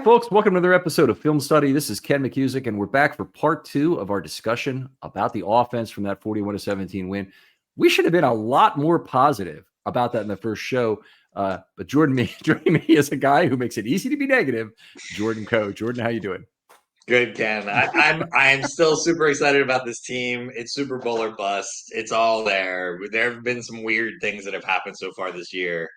folks. Welcome to another episode of Film Study. This is Ken McKusick, and we're back for part 2 of our discussion about the offense from that 41-17 win. We should have been a lot more positive about that in the first show, but joining me is a guy who makes it easy to be negative, Jordan Kough. Jordan, how you doing? Good, Ken. I'm still super excited about this team. It's Super Bowl or bust. It's all there. There have been some weird things that have happened so far this year,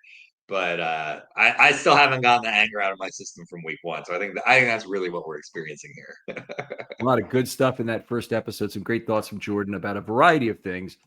but I still haven't gotten the anger out of my system from week one. So I think that's really what we're experiencing here. A lot of good stuff in that first episode. Some great thoughts from Jordan about a variety of things.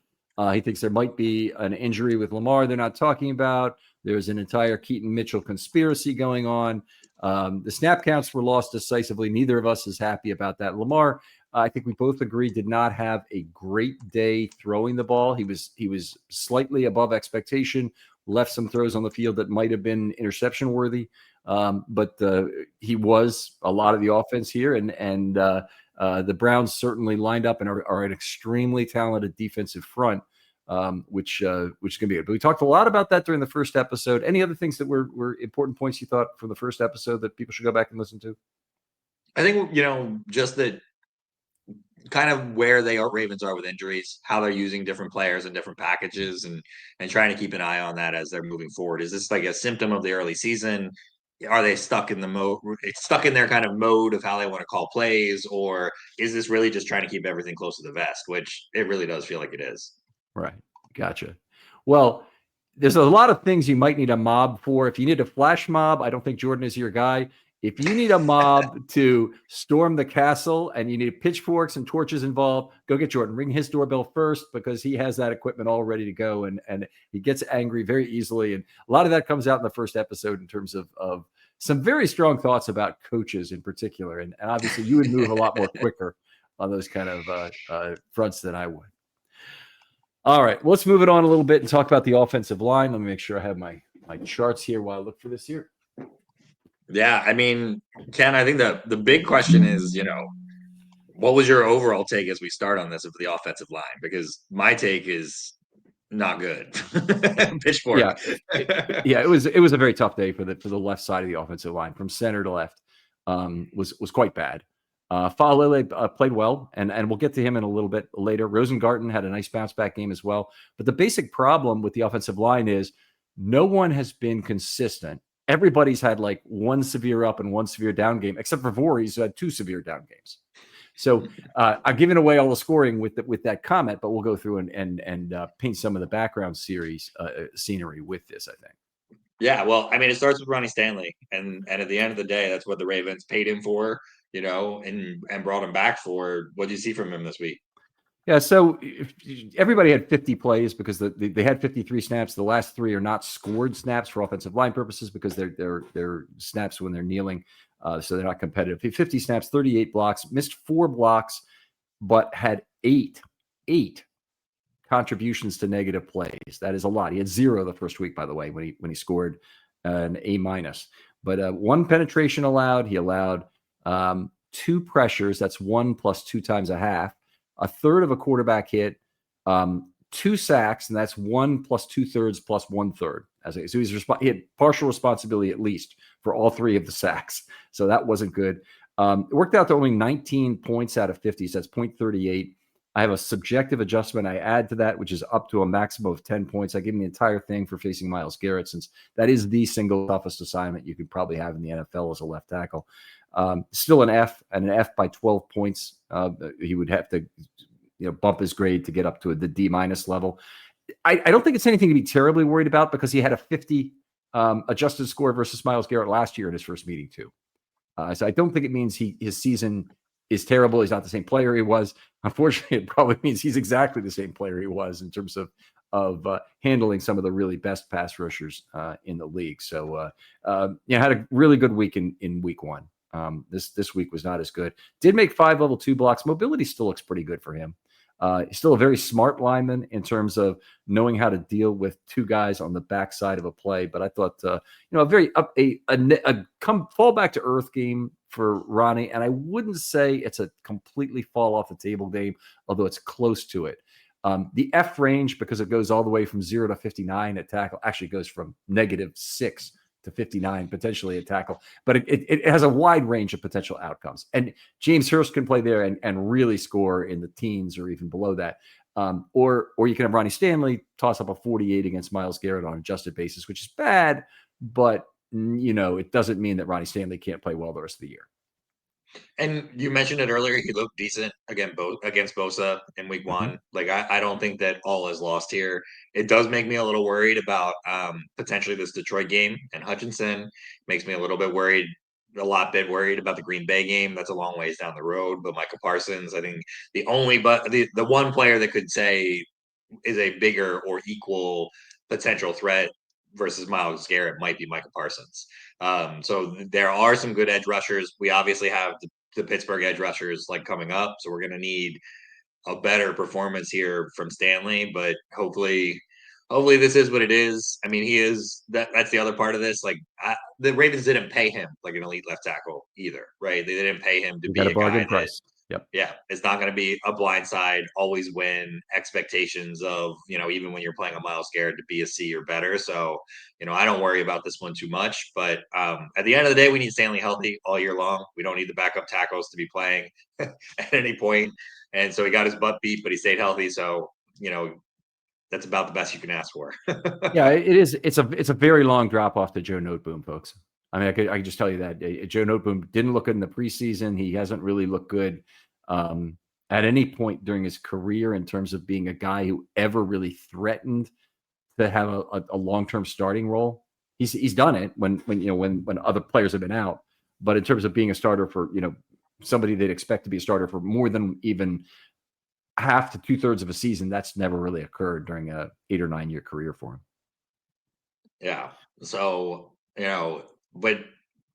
He thinks there might be an injury with Lamar they're not talking about. There's an entire Keaton Mitchell conspiracy going on. The snap counts were lost decisively. Neither of us is happy about that. Lamar, I think we both agree, did not have a great day throwing the ball. He was slightly above expectation, left some throws on the field that might have been interception worthy. But he was a lot of the offense here, and the Browns certainly lined up and are an extremely talented defensive front, which is going to be good. But we talked a lot about that during the first episode. Any other things that were important points you thought from the first episode that people should go back and listen to? I think, just that kind of where Ravens are with injuries, how they're using different players and different packages, and trying to keep an eye on that as they're moving forward. Is this like a symptom of the early season? Are they stuck in their kind of mode of how they want to call plays, or is this really just trying to keep everything close to the vest, which it really does feel like it is? Right. Gotcha. Well, there's a lot of things you might need a mob for. If you need a flash mob, I don't think Jordan is your guy. If you need a mob to storm the castle and you need pitchforks and torches involved, go get Jordan. Ring his doorbell first because he has that equipment all ready to go, and he gets angry very easily. And a lot of that comes out in the first episode in terms of some very strong thoughts about coaches in particular. And obviously you would move a lot more quicker on those kind of fronts than I would. All right, let's move it on a little bit and talk about the offensive line. Let me make sure I have my charts here while I look for this here. Yeah, I mean, Ken, I think the big question is, what was your overall take as we start on this of the offensive line? Because my take is not good. Pitchfork. Yeah, it was a very tough day for the left side of the offensive line from center to left. Was quite bad. Falele played well, and we'll get to him in a little bit later. Rosengarten had a nice bounce back game as well. But the basic problem with the offensive line is no one has been consistent. Everybody's had like one severe up and one severe down game, except for Voorhees, who had 2 severe down games. So I'm giving away all the scoring with that comment, but we'll go through and paint some of the background series scenery with this, I think. Yeah, well, I mean, it starts with Ronnie Stanley, and at the end of the day, that's what the Ravens paid him for, and brought him back for. What do you see from him this week? Yeah, so everybody had 50 plays because they had 53 snaps. The last 3 are not scored snaps for offensive line purposes because they're snaps when they're kneeling, so they're not competitive. 50 snaps, 38 blocks, missed 4 blocks, but had 8 contributions to negative plays. That is a lot. He had 0 the first week, by the way, when he scored an A-. But 1 penetration allowed. He allowed 2 pressures. That's 1 plus 2 times a half. A third of a quarterback hit, 2 sacks, and that's 1 plus 2/3 plus 1/3. So he had partial responsibility at least for all 3 of the sacks. So that wasn't good. It worked out to only 19 points out of 50, so that's 0.38. I have a subjective adjustment I add to that, which is up to a maximum of 10 points. I give him the entire thing for facing Myles Garrett, since that is the single toughest assignment you could probably have in the NFL as a left tackle. Still an F, and an F by 12 points. He would have to bump his grade to get up to the D- level. I don't think it's anything to be terribly worried about because he had a 50 adjusted score versus Myles Garrett last year in his first meeting too. So I don't think it means his season is terrible. He's not the same player he was. Unfortunately, it probably means he's exactly the same player he was in terms of handling some of the really best pass rushers in the league. So had a really good week in week one. This week was not as good. Did make 5 level 2 blocks. Mobility still looks pretty good for him. He's still a very smart lineman in terms of knowing how to deal with 2 guys on the backside of a play. But I thought, a come fall back to earth game for Ronnie. And I wouldn't say it's a completely fall off the table game, although it's close to it. The F range, because it goes all the way from 0 to 59 at tackle, actually goes from -6 to 59, potentially a tackle. But it has a wide range of potential outcomes. And James Hurst can play there and really score in the teens or even below that. Or you can have Ronnie Stanley toss up a 48 against Myles Garrett on an adjusted basis, which is bad, but it doesn't mean that Ronnie Stanley can't play well the rest of the year. And you mentioned it earlier, he looked decent against Bosa in week one. Like, I don't think that all is lost here. It does make me a little worried about potentially this Detroit game, and Hutchinson makes me a little bit worried, about the Green Bay game. That's a long ways down the road. But Michael Parsons, I think the one player that could say is a bigger or equal potential threat versus Myles Garrett might be Michael Parsons. So there are some good edge rushers. We obviously have the Pittsburgh edge rushers coming up, so we're going to need a better performance here from Stanley. But hopefully this is what it is. I mean, he is that's the other part of this. The Ravens didn't pay him like an elite left tackle either, right? They didn't pay him to be got a bargain guy price. Yep. Yeah, it's not going to be a blindside, always win expectations of, even when you're playing a Myles Garrett to be a C or better. So, I don't worry about this one too much. But at the end of the day, we need Stanley healthy all year long. We don't need the backup tackles to be playing at any point. And so he got his butt beat, but he stayed healthy. So, that's about the best you can ask for. Yeah, it is. It's a very long drop off to Joe Noteboom, folks. I mean, I could just tell you that Joe Noteboom didn't look good in the preseason. He hasn't really looked good at any point during his career in terms of being a guy who ever really threatened to have a long-term starting role. He's done it when other players have been out, but in terms of being a starter for somebody they'd expect to be a starter for more than even half to 2/3 of a season, that's never really occurred during a 8 or 9 year career for him. Yeah. So but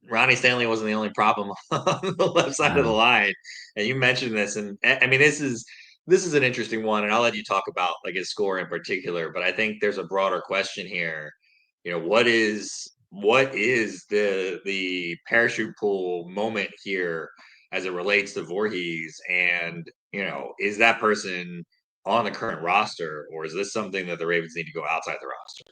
Ronnie Stanley wasn't the only problem on the left side of the line. And you mentioned this, and I mean, this is an interesting one, and I'll let you talk about his score in particular. But I think there's a broader question here. What is the parachute pull moment here as it relates to Voorhees? And is that person on the current roster, or is this something that the Ravens need to go outside the roster?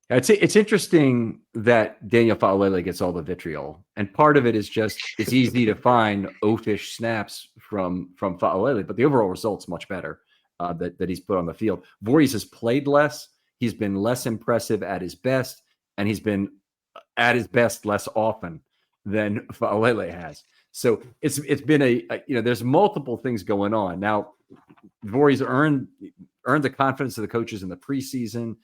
It's interesting that Daniel Faalele gets all the vitriol, and part of it is just it's easy to find oafish snaps from Faalele, but the overall result's much better that he's put on the field. Voorhees has played less, he's been less impressive at his best, and he's been at his best less often than Faalele has. So it's been there's multiple things going on now. Voorhees earned the confidence of the coaches in the preseason.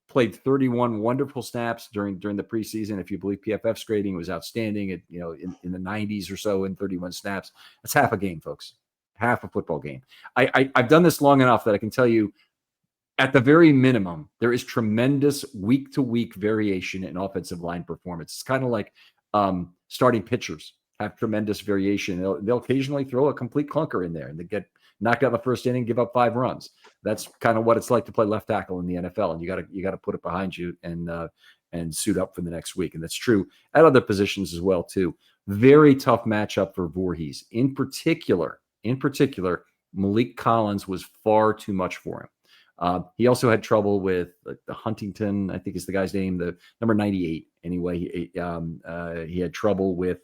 Played 31 wonderful snaps during the preseason. If you believe PFF's grading, was outstanding at in the 90s or so in 31 snaps. That's half a game, folks. Half a football game. I've done this long enough that I can tell you, at the very minimum, there is tremendous week-to-week variation in offensive line performance. It's kind of like starting pitchers have tremendous variation. They'll occasionally throw a complete clunker in there, and they get knocked out in the first inning, give up 5 runs. That's kind of what it's like to play left tackle in the NFL, and you got to put it behind you and suit up for the next week. And that's true at other positions as well too. Very tough matchup for Voorhees. In particular, Malik Collins was far too much for him. He also had trouble with the Huntington, I think is the guy's name, the number 98. Anyway, he had trouble with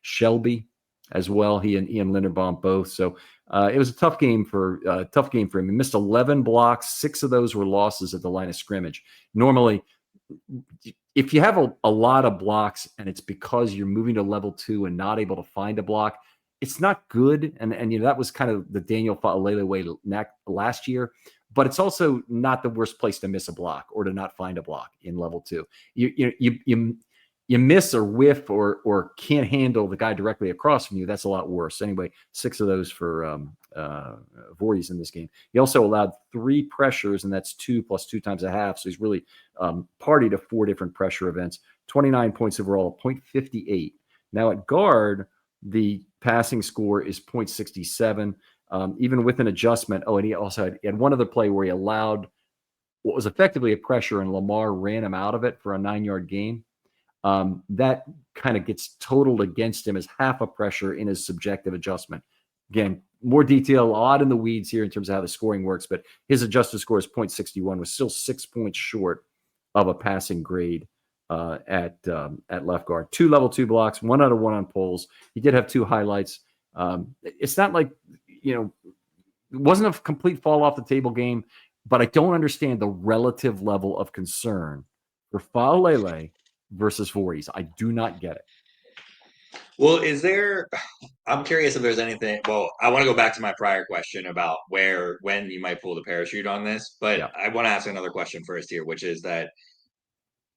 Shelby as well. He and Ian Linderbaum both. So it was a tough game for him. He missed 11 blocks. 6 of those were losses at the line of scrimmage. Normally, if you have a lot of blocks and it's because you're moving to level 2 and not able to find a block, it's not good. And that was kind of the Daniel Faalele way last year. But it's also not the worst place to miss a block or to not find a block in level 2. You miss or whiff or can't handle the guy directly across from you. That's a lot worse. Anyway, 6 of those for Voorhees in this game. He also allowed 3 pressures, and that's 2 plus 2 times a half. So he's really party to 4 different pressure events. 29 points overall, 0.58. Now at guard, the passing score is 0.67. Even with an adjustment. Oh, and he also had one other play where he allowed what was effectively a pressure, and Lamar ran him out of it for a 9-yard gain. That kind of gets totaled against him as half a pressure in his subjective adjustment. Again, more detail, a lot in the weeds here in terms of how the scoring works, but his adjusted score is 0.61, was still 6 points short of a passing grade at left guard. 2 level 2 blocks, 1 out of 1 on pulls. He did have 2 highlights. It's not like, it wasn't a complete fall off the table game, but I don't understand the relative level of concern for Faalele versus Voorhees. I do not get it. Well, I'm curious if there's anything. Well, I want to go back to my prior question about when you might pull the parachute on this, but Yeah. I want to ask another question first here, which is that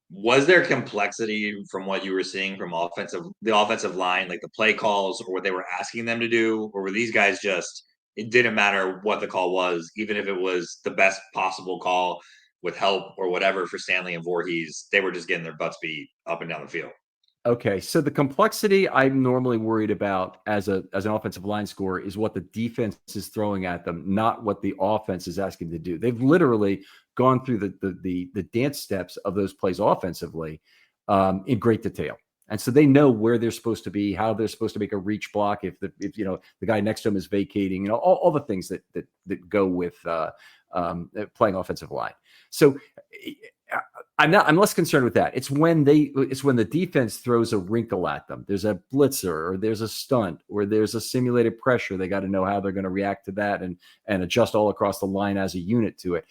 was there complexity from what you were seeing from the offensive line, like the play calls or what they were asking them to do, or were these guys just, it didn't matter what the call was, even if it was the best possible call with help or whatever for Stanley and Voorhees, they were just getting their butts beat up and down the field? Okay, so the complexity I'm normally worried about as an offensive line scorer is what the defense is throwing at them, not what the offense is asking to do. They've literally gone through the dance steps of those plays offensively in great detail, and so they know where they're supposed to be, how they're supposed to make a reach block if the guy next to them is vacating, all the things that go with playing offensive line. So I'm less concerned with that. It's when the defense throws a wrinkle at them. There's a blitzer, or there's a stunt, or there's a simulated pressure. They got to know how they're going to react to that and adjust all across the line as a unit to it.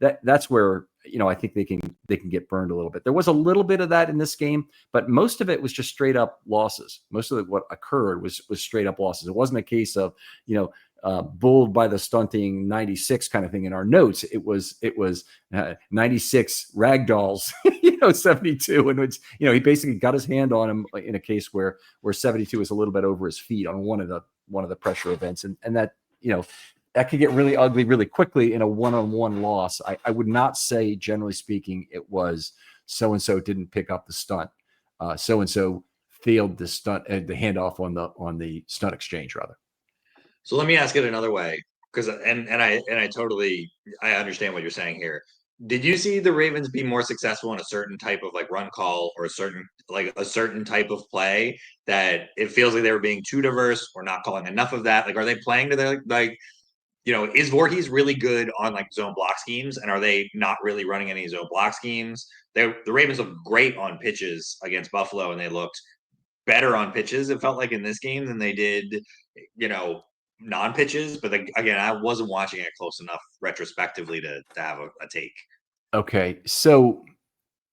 That's where I think they can get burned a little bit. There was a little bit of that in this game, but most of it was just straight up losses. Most of what occurred was straight up losses. It wasn't a case of bulled by the stunting 96 kind of thing in our notes. It was 96 ragdolls, 72, in which he basically got his hand on him in a case where 72 was a little bit over his feet on one of the pressure events, and that that could get really ugly really quickly in a one-on-one loss. I would not say, generally speaking, it was so-and-so didn't pick up the stunt. So-and-so failed the stunt, the handoff on the stunt exchange, rather. So let me ask it another way, because I totally understand what you're saying here. Did you see the Ravens be more successful in a certain type of like run call or a certain type of play that it feels like they were being too diverse or not calling enough of that? Like, are they playing to their is Voorhees really good on like zone block schemes, and are they not really running any zone block schemes? The Ravens looked great on pitches against Buffalo, and they looked better on pitches, it felt like, in this game than they did, non-pitches. But again, I wasn't watching it close enough retrospectively to have a take. Okay, so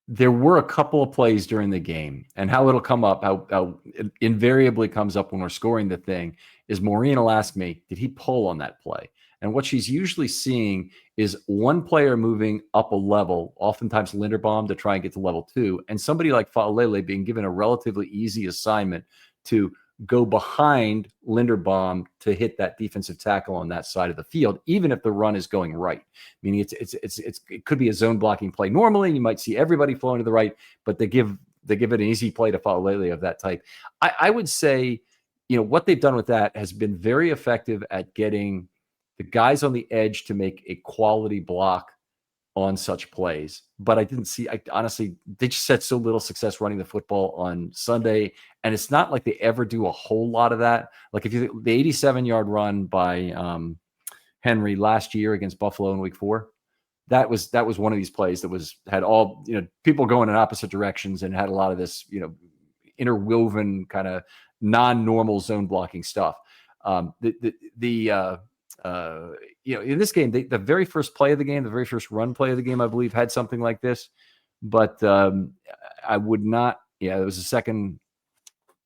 there were a couple of plays during the game, and how it'll come up, how it invariably comes up when we're scoring the thing, is Maureen will ask me, did he pull on that play? And what she's usually seeing is one player moving up a level, oftentimes Linderbaum, to try and get to level 2, and somebody like Faalele being given a relatively easy assignment to go behind Linderbaum to hit that defensive tackle on that side of the field, even if the run is going right. Meaning it could be a zone blocking play. Normally, you might see everybody flowing to the right, but they give it an easy play to Faalele of that type. I would say, what they've done with that has been very effective at getting the guys on the edge to make a quality block on such plays. But I honestly, they just had so little success running the football on Sunday. And it's not like they ever do a whole lot of that. Like the 87-yard run by Henry last year against Buffalo in week 4, that was one of these plays that had all, people going in opposite directions and had a lot of this, interwoven kind of non-normal zone blocking stuff. In this game, the very first play of the game, the very first run play of the game, I believe, had something like this. But I would not. Yeah, it was the second.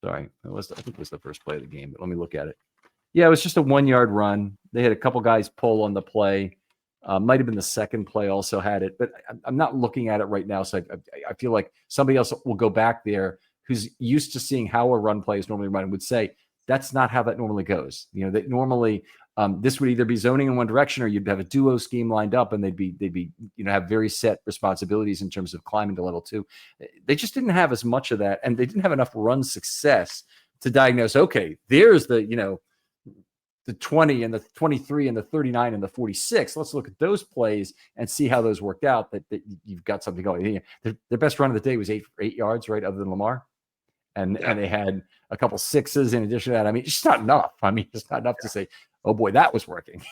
Sorry, I think it was the first play of the game. But let me look at it. Yeah, it was just a 1-yard run. They had a couple guys pull on the play. Might have been the second play also had it, but I'm not looking at it right now. So I feel like somebody else will go back there who's used to seeing how a run play is normally run and would say that's not how that normally goes. That normally this would either be zoning in one direction or you'd have a duo scheme lined up and they'd be have very set responsibilities in terms of climbing to level 2. They just didn't have as much of that, and they didn't have enough run success to diagnose, okay, there's the 20 and the 23 and the 39 and the 46. Let's look at those plays and see how those worked out, that you've got something going. Their best run of the day was 8 yards, right, other than Lamar. And they had a couple 6s in addition to that. I mean, it's just not enough. It's not enough to say, oh boy, that was working.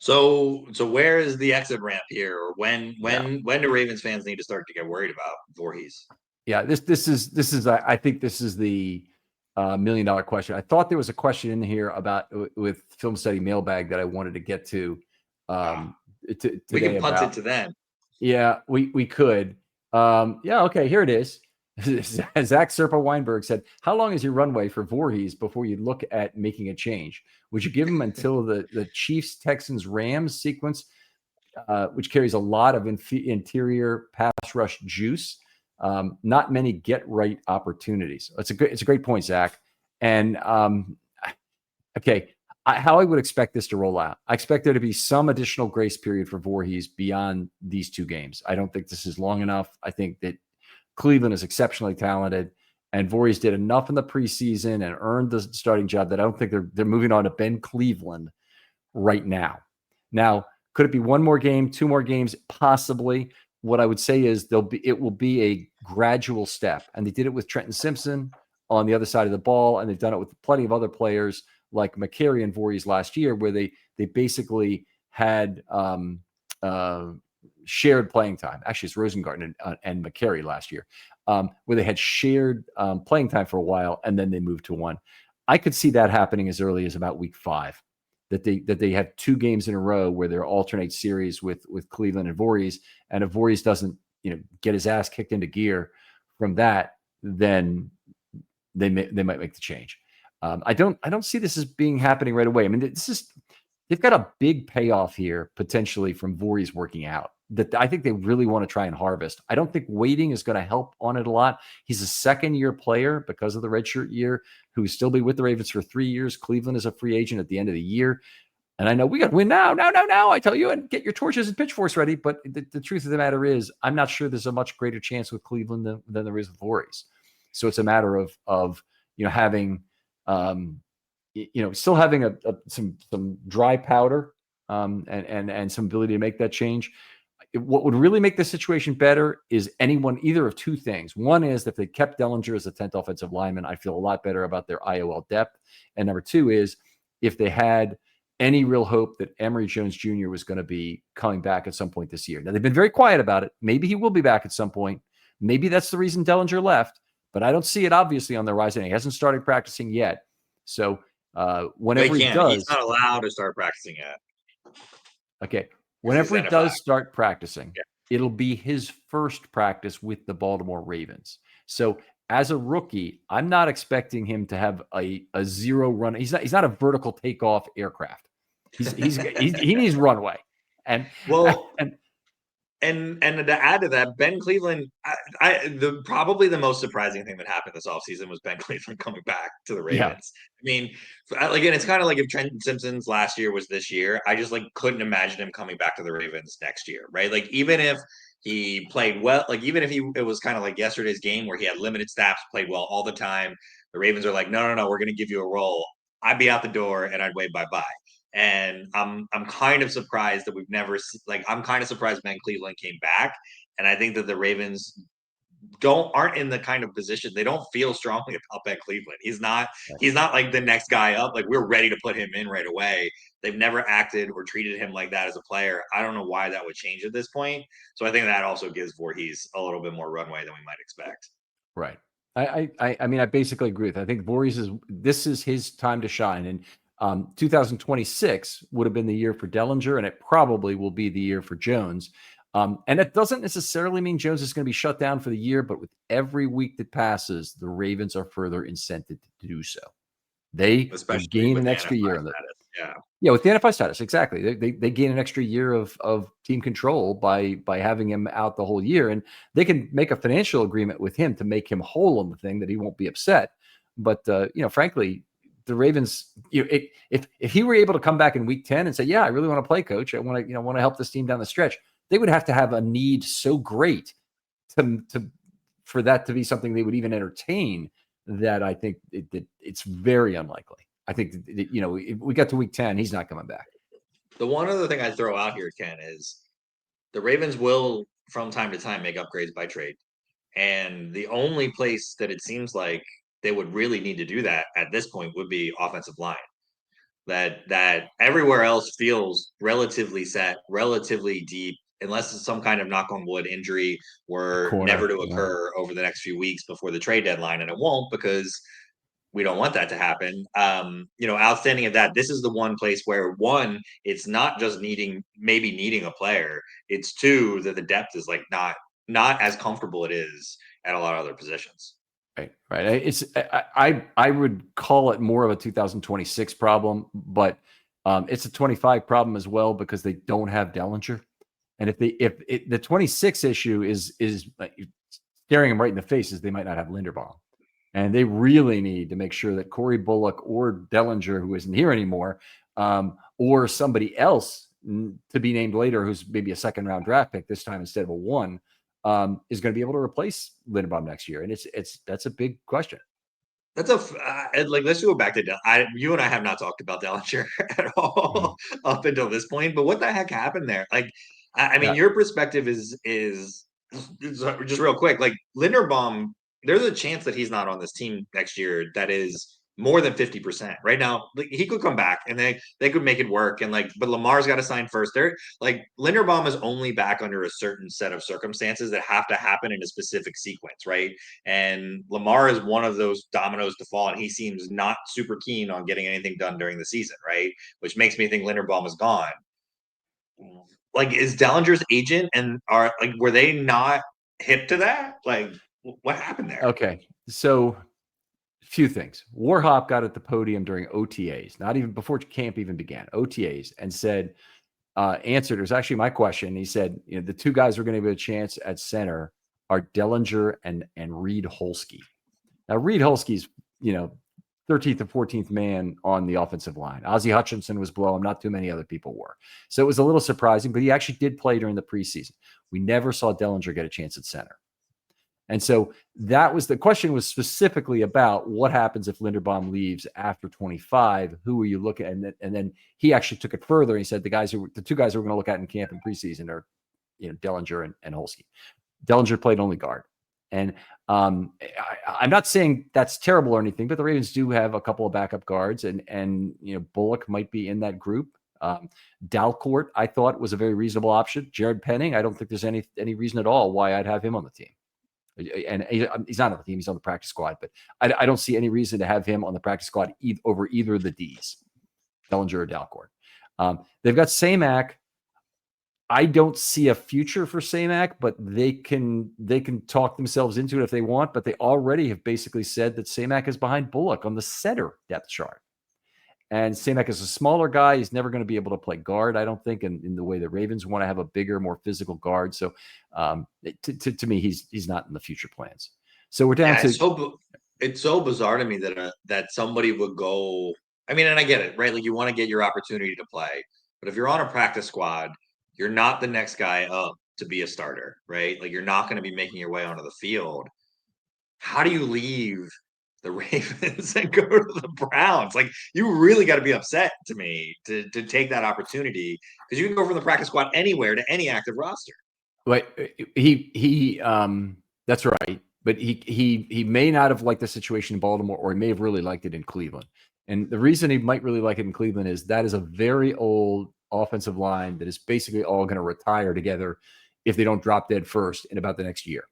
So where is the exit ramp here, or Yeah. when do Ravens fans need to start to get worried about Voorhees? Yeah, this is I think this is the $1 million question. I thought there was a question in here about with film study mailbag that I wanted to get to Ah, um, we today can punt it about. to them. Yeah, we could. Yeah, okay, here it is. Zach Serpa Weinberg said, "How long is your runway for Voorhees before you look at making a change? Would you give him until the Chiefs, Texans, Rams sequence, which carries a lot of interior pass rush juice? Not many get right opportunities." It's a great point, Zach. And okay, how I would expect this to roll out. I expect there to be some additional grace period for Voorhees beyond these two games. I don't think this is long enough. I think that Cleveland is exceptionally talented, and Voorhees did enough in the preseason and earned the starting job that I don't think they're moving on to Ben Cleveland right now. Now, could it be one more game, two more games? Possibly. What I would say is it will be a gradual step. And they did it with Trenton Simpson on the other side of the ball, and they've done it with plenty of other players like McCary and Voorhees last year, where they basically had shared playing time. Actually, it's Rosengarten and McCary last year, where they had shared playing time for a while, and then they moved to one. I could see that happening as early as about week 5. That they have 2 games in a row where they're alternate series with Cleveland and Voorhees, and if Voorhees doesn't get his ass kicked into gear from that, then they might make the change. I don't see this as being happening right away. I mean, they've got a big payoff here potentially from Voorhees working out that I think they really want to try and harvest. I don't think waiting is going to help on it a lot. He's a second-year player because of the redshirt year who will still be with the Ravens for 3 years. Cleveland is a free agent at the end of the year. And I know we got to win now, I tell you, and get your torches and pitchforks ready. But the truth of the matter is, I'm not sure there's a much greater chance with Cleveland than there is with Voorhees. So it's a matter of having still having some dry powder and some ability to make that change. What would really make the situation better is either of two things. One is if they kept Dellinger as a 10th offensive lineman, I feel a lot better about their IOL depth. And number two is if they had any real hope that Emory Jones Jr. was going to be coming back at some point this year. Now, they've been very quiet about it. Maybe he will be back at some point. Maybe that's the reason Dellinger left, but I don't see it obviously on the horizon. He hasn't started practicing yet. So whenever he does, He's not allowed to start practicing yet. Okay. Whenever he does start practicing, it'll be his first practice with the Baltimore Ravens. So as a rookie, I'm not expecting him to have a zero run. He's not a vertical takeoff aircraft. He needs runway. And And to add to that, Ben Cleveland, probably the most surprising thing that happened this offseason was Ben Cleveland coming back to the Ravens. Yeah. I mean, again, it's kind of like if Trenton Simpson's last year was this year, I just couldn't imagine him coming back to the Ravens next year, right? Like even if he played well, like even if it was kind of like yesterday's game where he had limited snaps, played well all the time, the Ravens are like, no, we're going to give you a role. I'd be out the door and I'd wave bye-bye. And I'm kind of surprised that we've never I'm kind of surprised Ben Cleveland came back, and I think that the Ravens aren't in the kind of position, they don't feel strongly about Ben Cleveland. He's not like the next guy up. Like we're ready to put him in right away. They've never acted or treated him like that as a player. I don't know why that would change at this point. So I think that also gives Voorhees a little bit more runway than we might expect. Right. I mean, I basically agree with that. I think Voorhees this is his time to shine. And 2026 would have been the year for Dellinger, and it probably will be the year for Jones. And it doesn't necessarily mean Jones is going to be shut down for the year, but with every week that passes, the Ravens are further incented to do so. They gain an extra year on that. Yeah, with the NFI status, exactly. They gain an extra year of team control by having him out the whole year, and they can make a financial agreement with him to make him whole on the thing that he won't be upset. But frankly, the Ravens, if he were able to come back in week 10 and say, "Yeah, I really want to play, coach. I want to help this team down the stretch," they would have to have a need so great for that to be something they would even entertain. That I think it's very unlikely. I think if we got to week 10, he's not coming back. The one other thing I throw out here, Ken, is the Ravens will from time to time make upgrades by trade. And the only place that it seems like they would really need to do that at this point would be offensive line. that everywhere else feels relatively set, relatively deep, unless it's some kind of knock on wood injury were never Corner. to Yeah. occur over the next few weeks before the trade deadline, and it won't because we don't want that to happen. Outstanding of that, this is the one place where one, it's not just maybe needing a player. It's two that the depth is like not as comfortable it is at a lot of other positions. Right. Right. I would call it more of a 2026 problem, but it's a 25 problem as well because they don't have Dellinger. And if the 26 issue is like, staring them right in the face is they might not have Linderbaum. And they really need to make sure that Corey Bullock or Dellinger, who isn't here anymore, or somebody else to be named later, who's maybe a second round draft pick this time instead of a one, is going to be able to replace Linderbaum next year. And that's a big question. That's like let's go back to you and I have not talked about Dellinger at all up until this point. But what the heck happened there? Like, I mean, Yeah. your perspective is just real quick. Like Linderbaum, there's a chance that he's not on this team next year. That is more than 50% right now. Like, he could come back and they could make it work. And like, but Lamar's got to sign first. They're like Linderbaum is only back under a certain set of circumstances that have to happen in a specific sequence, right? And Lamar is one of those dominoes to fall, and he seems not super keen on getting anything done during the season, right? Which makes me think Linderbaum is gone. Like, is Dellinger's agent and were they not hip to that? Like, what happened there? Okay. So few things. Warhop got at the podium during OTAs, not even before camp even began, OTAs, and said, answered, it was actually my question. He said, the two guys who are going to get a chance at center are Dellinger and Reed Holsky. Now, Reed Holsky's, 13th or 14th man on the offensive line. Ozzie Hutchinson was below him. Not too many other people were. So it was a little surprising, but he actually did play during the preseason. We never saw Dellinger get a chance at center. And so that was the question, was specifically about what happens if Linderbaum leaves after 25. Who are you looking at? And then he actually took it further. He said the two guys who we're going to look at in camp and preseason are, Dellinger and Holsky. Dellinger played only guard. And I'm not saying that's terrible or anything, but the Ravens do have a couple of backup guards, and Bullock might be in that group. Dalcourt, I thought, was a very reasonable option. Jared Penning, I don't think there's any reason at all why I'd have him on the team. And he's not on the team; he's on the practice squad. But I don't see any reason to have him on the practice squad over either of the Ds, Dellinger or Dalcourt. They've got Samac. I don't see a future for Samac, but they can talk themselves into it if they want. But they already have basically said that Samac is behind Bullock on the center depth chart. And Samac is a smaller guy. He's never going to be able to play guard, I don't think, in the way the Ravens want to have a bigger, more physical guard. So to me, he's not in the future plans. So we're down to it's so bizarre to me that somebody would go. I mean, and I get it, right? Like, you want to get your opportunity to play, but if you're on a practice squad, you're not the next guy up to be a starter, right? Like, you're not going to be making your way onto the field. How do you leave the Ravens and go to the Browns? Like, you really got to be upset to me to take that opportunity, because you can go from the practice squad anywhere to any active roster. Wait, he that's right. But he may not have liked the situation in Baltimore, or he may have really liked it in Cleveland. And the reason he might really like it in Cleveland is that is a very old offensive line that is basically all going to retire together if they don't drop dead first in about the next year.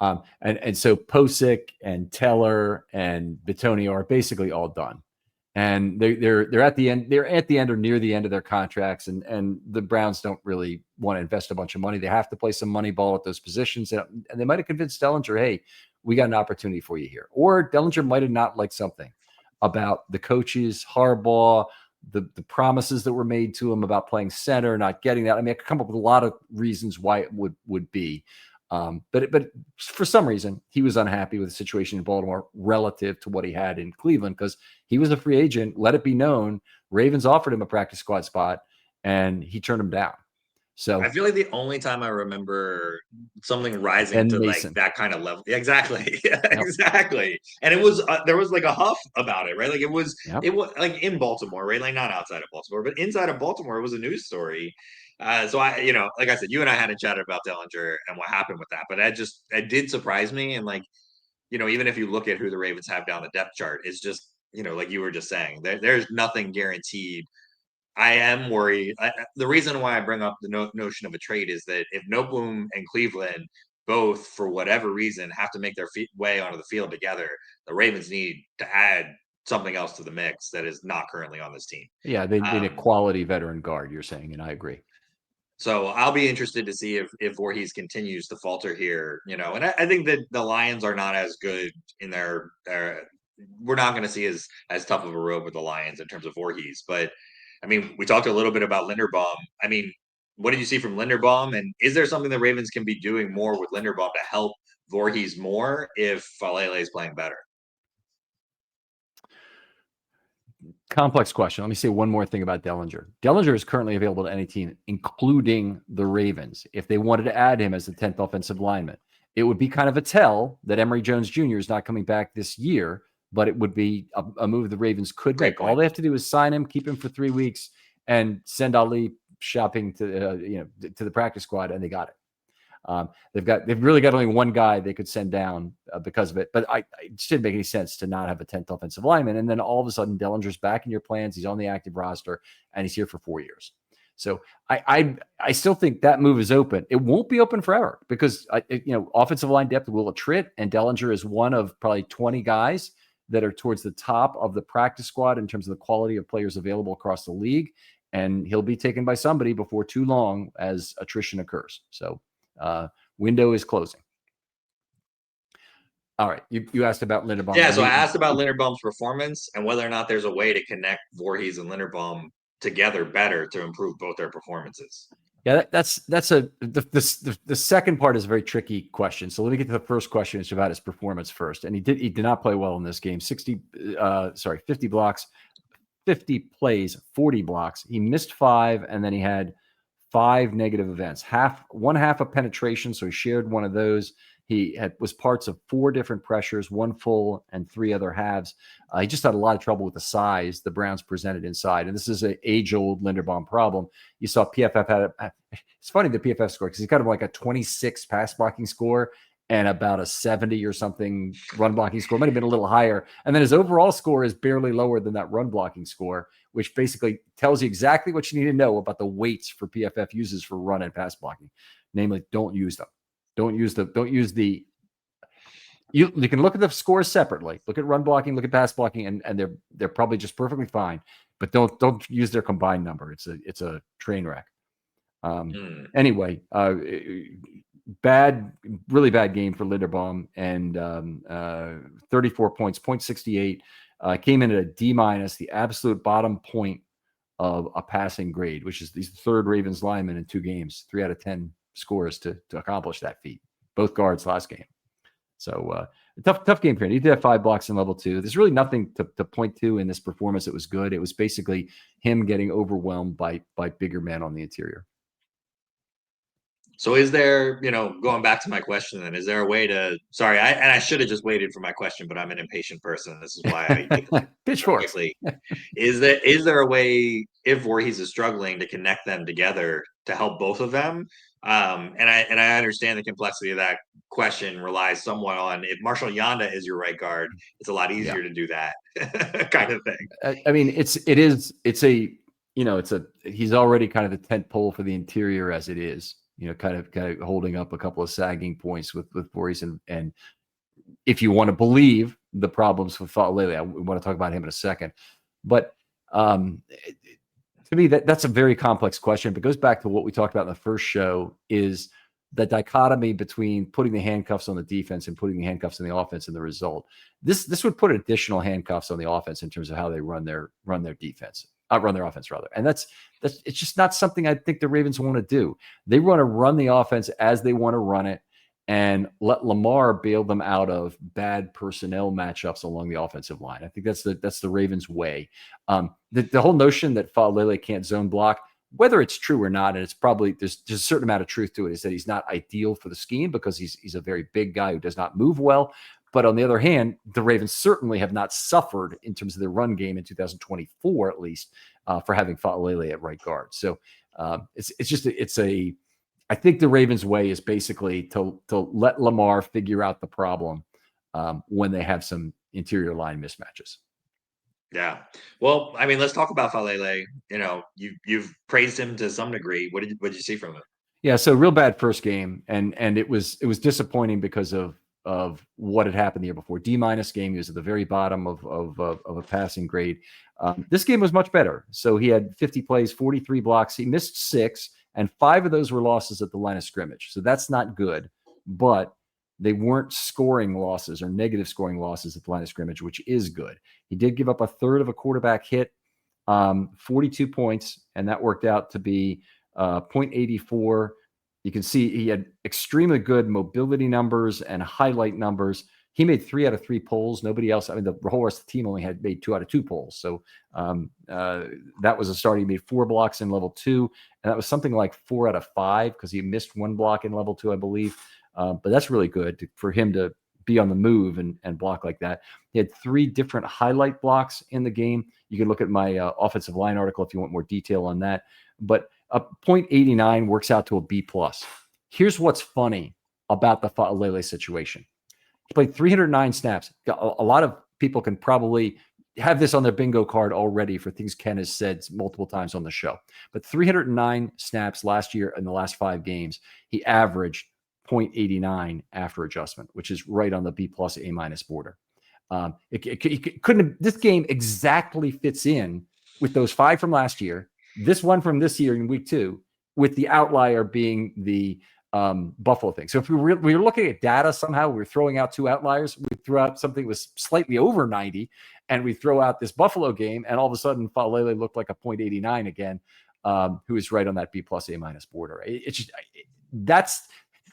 And so Posick and Teller and Bitonio are basically all done. And they're at the end. They're at the end or near the end of their contracts, and the Browns don't really want to invest a bunch of money. They have to play some money ball at those positions, and they might have convinced Dellinger, "Hey, we got an opportunity for you here." Or Dellinger might have not liked something about the coaches, Harbaugh, the promises that were made to him about playing center, not getting that. I mean, I could come up with a lot of reasons why it would be. But for some reason, he was unhappy with the situation in Baltimore relative to what he had in Cleveland, because he was a free agent. Let it be known, Ravens offered him a practice squad spot, and he turned him down. So I feel like the only time I remember something rising Ben to like Mason. that kind of level, exactly, Yep. exactly, and it was there was like a huff about it, right? Like Yep. it was like in Baltimore, right? Like, not outside of Baltimore, but inside of Baltimore, it was a news story. So like I said, you and I hadn't chatted about Dellinger and what happened with that, but that did surprise me. And like, even if you look at who the Ravens have down the depth chart, it's just like you were just saying, there's nothing guaranteed. I am worried. The reason why I bring up the notion of a trade is that if Noteboom and Cleveland both, for whatever reason, have to make their way onto the field together, the Ravens need to add something else to the mix that is not currently on this team. Yeah, they need a quality veteran guard, you're saying, and I agree. So I'll be interested to see if Voorhees continues to falter here, and I think that the Lions are not as good in their we're not going to see as tough of a road with the Lions in terms of Voorhees. But I mean, we talked a little bit about Linderbaum. I mean, what did you see from Linderbaum? And is there something the Ravens can be doing more with Linderbaum to help Voorhees more if Falele is playing better? Complex question. Let me say one more thing about Dellinger. Dellinger is currently available to any team, including the Ravens. If they wanted to add him as the 10th offensive lineman, it would be kind of a tell that Emory Jones Jr. is not coming back this year, but it would be a move the Ravens could make. All they have to do is sign him, keep him for 3 weeks, and send Ali shopping to to the practice squad, and they got it. They've really got only one guy they could send down because of it. But it just didn't make any sense to not have a 10th offensive lineman. And then all of a sudden, Dellinger's back in your plans. He's on the active roster, and he's here for 4 years. So I still think that move is open. It won't be open forever because offensive line depth will attrit, and Dellinger is one of probably 20 guys that are towards the top of the practice squad in terms of the quality of players available across the league. And he'll be taken by somebody before too long as attrition occurs. So window is closing. All right. You asked about Linderbaum. Yeah, so I asked about Linderbaum's performance and whether or not there's a way to connect Voorhees and Linderbaum together better to improve both their performances. Yeah, the second part is a very tricky question. So let me get to the first question. It's about his performance first. And he did not play well in this game. 50 blocks, 50 plays, 40 blocks. He missed 5, and then he had 5 negative events. One half of penetration, so he shared one of those. He was parts of 4 different pressures, 1 full and 3 other halves. He just had a lot of trouble with the size the Browns presented inside, and this is an age-old Linderbaum problem. You saw PFF it's funny the PFF score because he's got like a 26 pass blocking score and about a 70 or something run blocking score. Might have been a little higher, and then his overall score is barely lower than that run blocking score, which basically tells you exactly what you need to know about the weights for PFF uses for run and pass blocking. Namely, don't use them. You can look at the scores separately. Look at run blocking, look at pass blocking, and they're probably just perfectly fine. But don't use their combined number. It's a train wreck. Anyway, really bad game for Linderbaum, and 34 points, 0.68. Came in at a D-, the absolute bottom point of a passing grade, which is the third Ravens lineman in 2 games, 3 out of 10 scores to accomplish that feat. Both guards last game. So tough game for him. He did have 5 blocks in level 2. There's really nothing to point to in this performance that was good. It was basically him getting overwhelmed by bigger men on the interior. So is there, going back to my question then, is there a way to, sorry, I should have just waited for my question, but I'm an impatient person. This is why I pitchforks. Is there a way, if Voorhees is struggling, to connect them together to help both of them? And I understand the complexity of that question relies somewhat on, if Marshall Yanda is your right guard, it's a lot easier to do that kind of thing. I mean, he's already kind of the tent pole for the interior as it is. Kind of holding up a couple of sagging points with Voorhees, and if you want to believe the problems with Falele, I want to talk about him in a second. But to me, that's a very complex question. But it goes back to what we talked about in the first show: is the dichotomy between putting the handcuffs on the defense and putting the handcuffs on the offense, and the result. This would put additional handcuffs on the offense in terms of how they run their defense. Run their offense rather. And it's just not something I think the Ravens want to do. They want to run the offense as they want to run it and let Lamar bail them out of bad personnel matchups along the offensive line. I think that's the Ravens way. The whole notion that Falele can't zone block, whether it's true or not, and it's probably there's a certain amount of truth to it, is that he's not ideal for the scheme because he's a very big guy who does not move well. But on the other hand, the Ravens certainly have not suffered in terms of their run game in 2024, at least, for having Falele at right guard. So I think the Ravens' way is basically to let Lamar figure out the problem when they have some interior line mismatches. Yeah. Well, I mean, let's talk about Falele. You know, you've praised him to some degree. What did you see from him? Yeah, so real bad first game, and it was disappointing because of what had happened the year before. D- game. He was at the very bottom of a passing grade. This game was much better. So he had 50 plays, 43 blocks. He missed 6, and 5 of those were losses at the line of scrimmage. So that's not good, but they weren't scoring losses or negative scoring losses at the line of scrimmage, which is good. He did give up a third of a quarterback hit, 42 points, and that worked out to be 0.84. You can see he had extremely good mobility numbers and highlight numbers. He made 3 out of 3 polls. Nobody else, I mean, the whole rest of the team only had made 2 out of 2 polls. So that was a start. He made 4 blocks in level 2, and that was something like 4 out of 5 because he missed 1 block in level 2, I believe. But that's really good for him to be on the move and block like that. He had 3 different highlight blocks in the game. You can look at my offensive line article if you want more detail on that. But a 0.89 works out to a B+. Here's what's funny about the Falele situation. He played 309 snaps. A lot of people can probably have this on their bingo card already for things Ken has said multiple times on the show. But 309 snaps last year in the last 5 games, he averaged 0.89 after adjustment, which is right on the B+, A- border. It couldn't have, this game exactly fits in with those 5 from last year, this one from this year in week 2, with the outlier being the Buffalo thing. So if we were looking at data somehow, we were throwing out 2 outliers. We threw out something that was slightly over 90, and we throw out this Buffalo game, and all of a sudden Falele looked like a 0.89 again, who is right on that B+, A- border. It's just, that's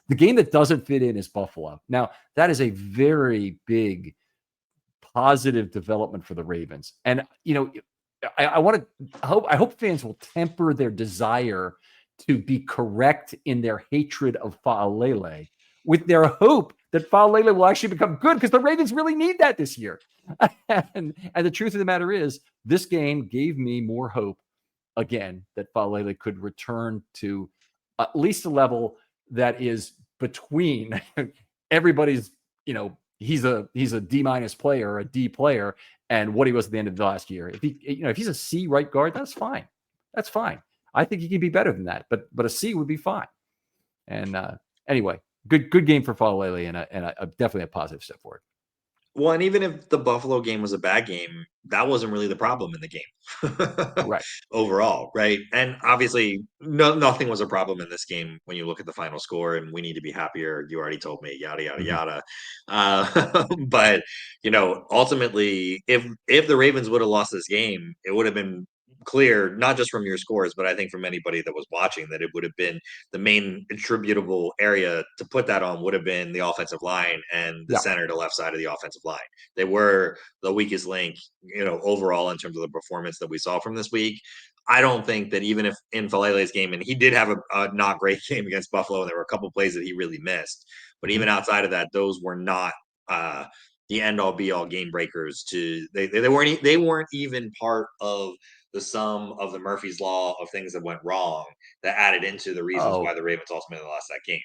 the game that doesn't fit in is Buffalo. Now, that is a very big positive development for the Ravens. And, you know, I hope fans will temper their desire to be correct in their hatred of Faalele with their hope that Faalele will actually become good, because the Ravens really need that this year. and the truth of the matter is, this game gave me more hope again that Faalele could return to at least a level that is between everybody's, you know, he's a D- player, a D player, and what he was at the end of the last year. If if he's a C right guard, that's fine. That's fine. I think he can be better than that, but a C would be fine. And anyway, good game for Falele, and definitely a positive step forward. Well, and even if the Buffalo game was a bad game, that wasn't really the problem in the game Right. overall, right? And obviously, nothing was a problem in this game when you look at the final score. And we need to be happier. You already told me, yada yada Mm-hmm. yada. But ultimately, if the Ravens would have lost this game, it would have been clear, not just from your scores, but I think from anybody that was watching, that it would have been the main attributable area to put that on would have been the offensive line and the Yeah. center to left side of the offensive line. They were the weakest link, overall in terms of the performance that we saw from this week. I don't think that even if in Falele's game, and he did have a not great game against Buffalo, and there were a couple plays that he really missed, but even outside of that, those were not the end all be all game breakers. They weren't even part of the sum of the Murphy's Law of things that went wrong that added into the reasons why Oh, the Ravens ultimately lost that game.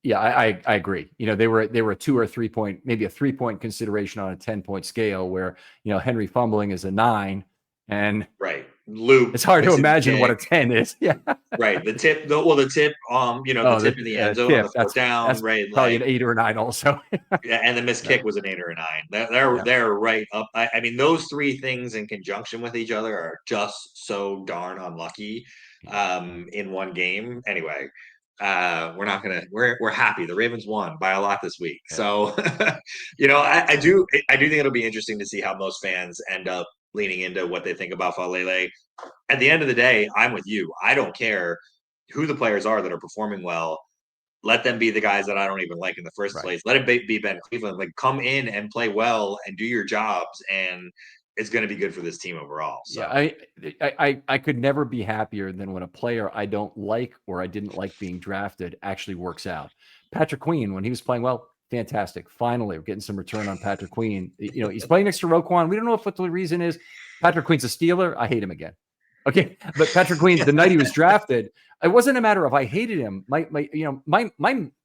yeah, I agree. They were a 2 or 3 point, maybe a 3-point consideration on a 10-point scale, where Henry fumbling is a 9, and Right. Luke it's hard to missing the imagine what kick. a 10 is. Yeah. Right. The tip, the Oh, tip in the end the zone on the tip. fourth down, That's right? probably an Like, 8 or a 9 also. yeah, and the missed No. kick was an 8 or a 9. They're Yeah. they're right up. I mean, those 3 things in conjunction with each other are just so darn unlucky Yeah. in one game. Anyway, we're happy. The Ravens won by a lot this week. Yeah. So I do think it'll be interesting to see how most fans end up leaning into what they think about Falele. At the end of the day, I'm with you. I don't care who the players are that are performing well. Let them be the guys that I don't even like in the first Right. place. Let it be Ben Cleveland. Like, come in and play well and do your jobs, and it's going to be good for this team overall. Yeah, So I could never be happier than when a player I don't like or I didn't like being drafted actually works out. Patrick Queen, when he was playing well, fantastic. Finally, we're getting some return on Patrick Queen. He's playing next to Roquan. We don't know what the reason is. Patrick Queen's a Steeler. I hate him again. Okay, but Patrick Queen, the night he was drafted, it wasn't a matter of I hated him. My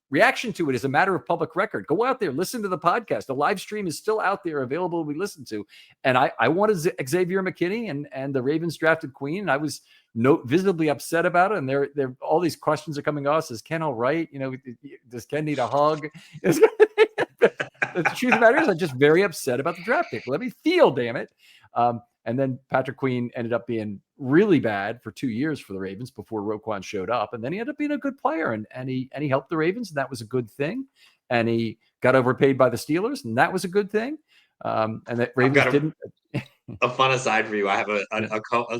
reaction to it is a matter of public record. Go out there, listen to the podcast. The live stream is still out there, available. We listen to, and I wanted Xavier McKinney, and the Ravens drafted Queen. And I was visibly upset about it. And there all these questions are coming off. Is Ken all right? Does Ken need a hug? The truth of the matter is, I'm just very upset about the draft pick. Let me feel, damn it. And then Patrick Queen ended up being really bad for 2 years for the Ravens before Roquan showed up. And then he ended up being a good player, and he helped the Ravens, and that was a good thing. And he got overpaid by the Steelers, and that was a good thing. And that Ravens didn't. A fun aside for you. I have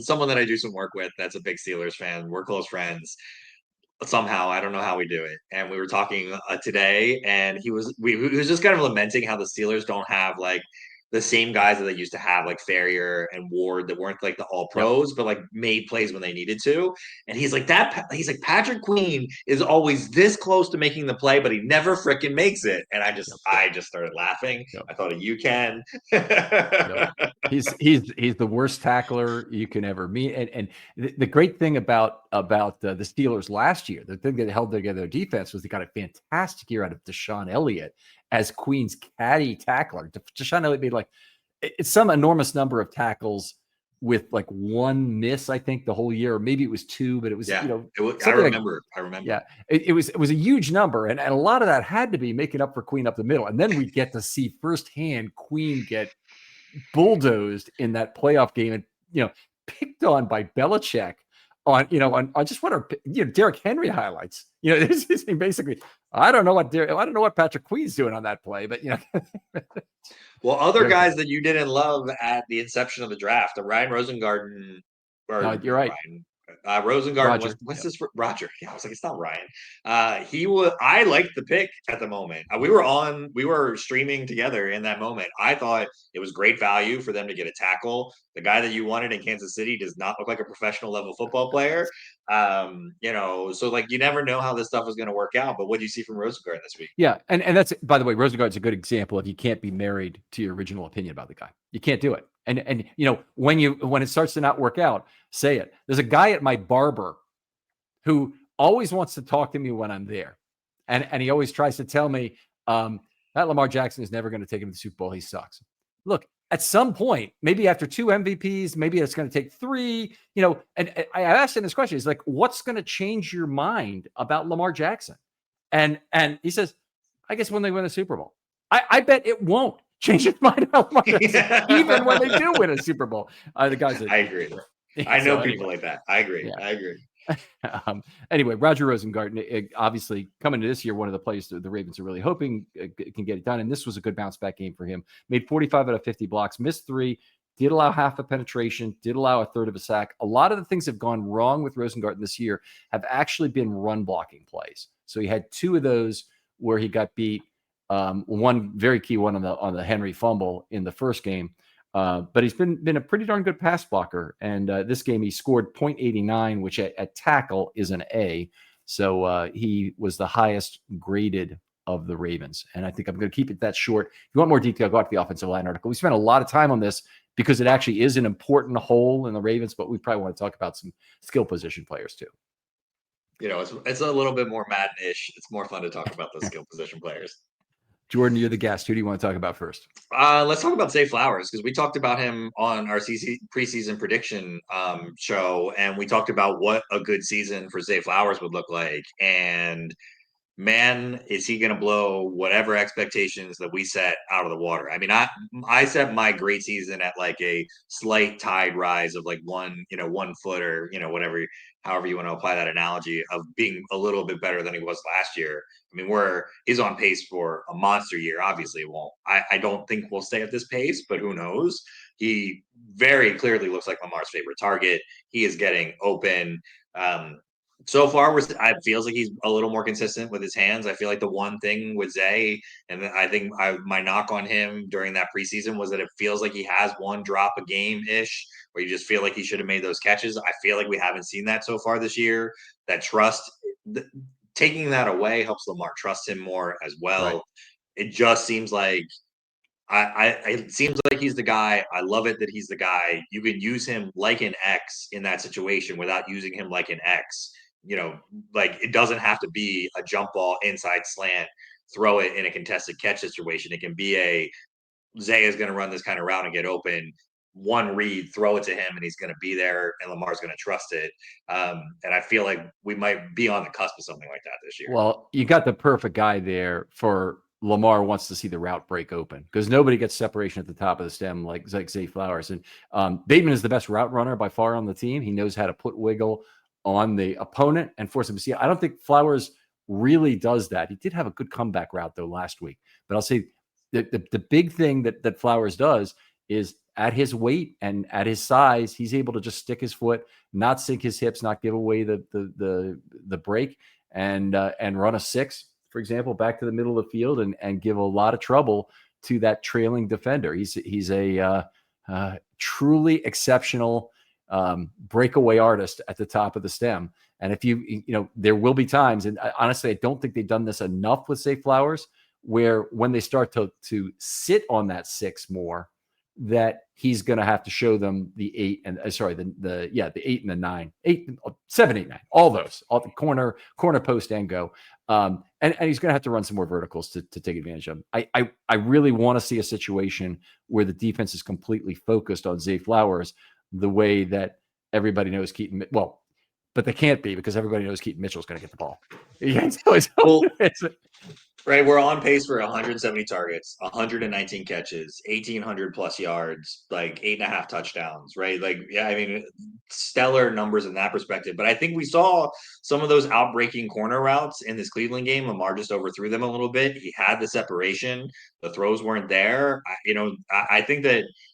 someone that I do some work with that's a big Steelers fan. We're close friends. Somehow, I don't know how we do it. And we were talking today, and he was just kind of lamenting how the Steelers don't have like the same guys that they used to have, like Ferrier and Ward, that weren't like the all pros, but like made plays when they needed to. And he's like, Patrick Queen is always this close to making the play, but he never freaking makes it. And I just started laughing. Yep. I thought of you, Ken. Yep. He's the worst tackler you can ever meet. And the great thing about the Steelers last year, the thing that held together their defense, was they got a fantastic year out of Deshaun Elliott as Queen's caddy tackler. Deshaun Elliott made it's some enormous number of tackles with like one miss, I think, the whole year, or maybe it was two, but it was, I remember. Yeah, it was a huge number, and a lot of that had to be making up for Queen up the middle. And then we get to see firsthand Queen get bulldozed in that playoff game, and picked on by Belichick on just what are Derrick Henry highlights. This is basically, I don't know what Patrick Queen's doing on that play, but Well, other guys that you didn't love at the inception of the draft, Ryan Rosengarten. You're right. Rosengarten, what's this? Roger. Yeah, I was like, it's not Ryan. I liked the pick at the moment. We were streaming together in that moment. I thought it was great value for them to get a tackle. The guy that you wanted in Kansas City does not look like a professional level football player. So like, you never know how this stuff is going to work out. But what do you see from Rosengarten this week? Yeah, and that's, by the way, Rosengarten's a good example of you can't be married to your original opinion about the guy. You can't do it. And when it starts to not work out, say it. There's a guy at my barber who always wants to talk to me when I'm there, and he always tries to tell me that Lamar Jackson is never going to take him to the Super Bowl. He sucks. Look, at some point, maybe after 2 MVPs, maybe it's going to take 3. And I asked him this question. He's like, "What's going to change your mind about Lamar Jackson?" And he says, "I guess when they win a Super Bowl." I bet it won't change his mind about Lamar Jackson, even when they do win a Super Bowl. The guys. I agree. I know people like that. I agree. Yeah. I agree. Anyway, Roger Rosengarten, obviously coming to this year, one of the players that the Ravens are really hoping can get it done. And this was a good bounce back game for him. Made 45 out of 50 blocks, missed 3, did allow half a penetration, did allow a third of a sack. A lot of the things that have gone wrong with Rosengarten this year have actually been run blocking plays. So he had 2 of those where he got beat. One very key one on the Henry fumble in the first game. But he's been a pretty darn good pass blocker. And this game he scored .89, which at tackle is an A. So he was the highest graded of the Ravens. And I think I'm going to keep it that short. If you want more detail, go out to the offensive line article. We spent a lot of time on this because it actually is an important hole in the Ravens, but we probably want to talk about some skill position players too. It's a little bit more Madden-ish. It's more fun to talk about the skill position players. Jordan, you're the guest. Who do you want to talk about first? Let's talk about Zay Flowers, because we talked about him on our preseason prediction show, and we talked about what a good season for Zay Flowers would look like. And man, is he going to blow whatever expectations that we set out of the water. I mean, I set my great season at like a slight tide rise of like 1 foot, or, whatever, however you want to apply that analogy, of being a little bit better than he was last year. I mean, he's on pace for a monster year. Obviously it won't. I don't think we'll stay at this pace, but who knows? He very clearly looks like Lamar's favorite target. He is getting open. So far, it feels like he's a little more consistent with his hands. I feel like the one thing with Zay, and I think my knock on him during that preseason was that it feels like he has one drop a game-ish, where you just feel like he should have made those catches. I feel like we haven't seen that so far this year. That trust, taking that away helps Lamar trust him more as well. Right. It just seems like it seems like he's the guy. I love it that he's the guy. You can use him like an X in that situation without using him like an X. like it doesn't have to be a jump ball inside slant, throw it in a contested catch situation. It can be a Zay is going to run this kind of route and get open. One read, throw it to him, and he's going to be there, and Lamar's going to trust it. And I feel like we might be on the cusp of something like that this year. Well, you got the perfect guy there for Lamar wants to see the route break open because nobody gets separation at the top of the stem like Zay Flowers. And Bateman is the best route runner by far on the team. He knows how to put wiggle on the opponent and force him to see. I don't think Flowers really does that. He did have a good comeback route though last week, but I'll say the big thing that Flowers does is at his weight and at his size, he's able to just stick his foot, not sink his hips, not give away the break, and run a 6, for example, back to the middle of the field and give a lot of trouble to that trailing defender. He's a truly exceptional breakaway artist at the top of the stem. And if there will be times, and honestly, I don't think they've done this enough with Zay Flowers, where when they start to sit on that 6 more, that he's going to have to show them the 8 and the 8 and the 9, 7, 8, 9, all those, all the corner post and go. And he's going to have to run some more verticals to take advantage of them. I really want to see a situation where the defense is completely focused on Zay Flowers the way that everybody knows Keaton. Well, but they can't be because everybody knows Keaton Mitchell's going to get the ball. Right, we're on pace for 170 targets, 119 catches, 1,800 plus yards, like 8.5 touchdowns, right? Like, yeah, I mean, stellar numbers in that perspective. But I think we saw some of those outbreaking corner routes in this Cleveland game. Lamar just overthrew them a little bit. He had the separation. The throws weren't there.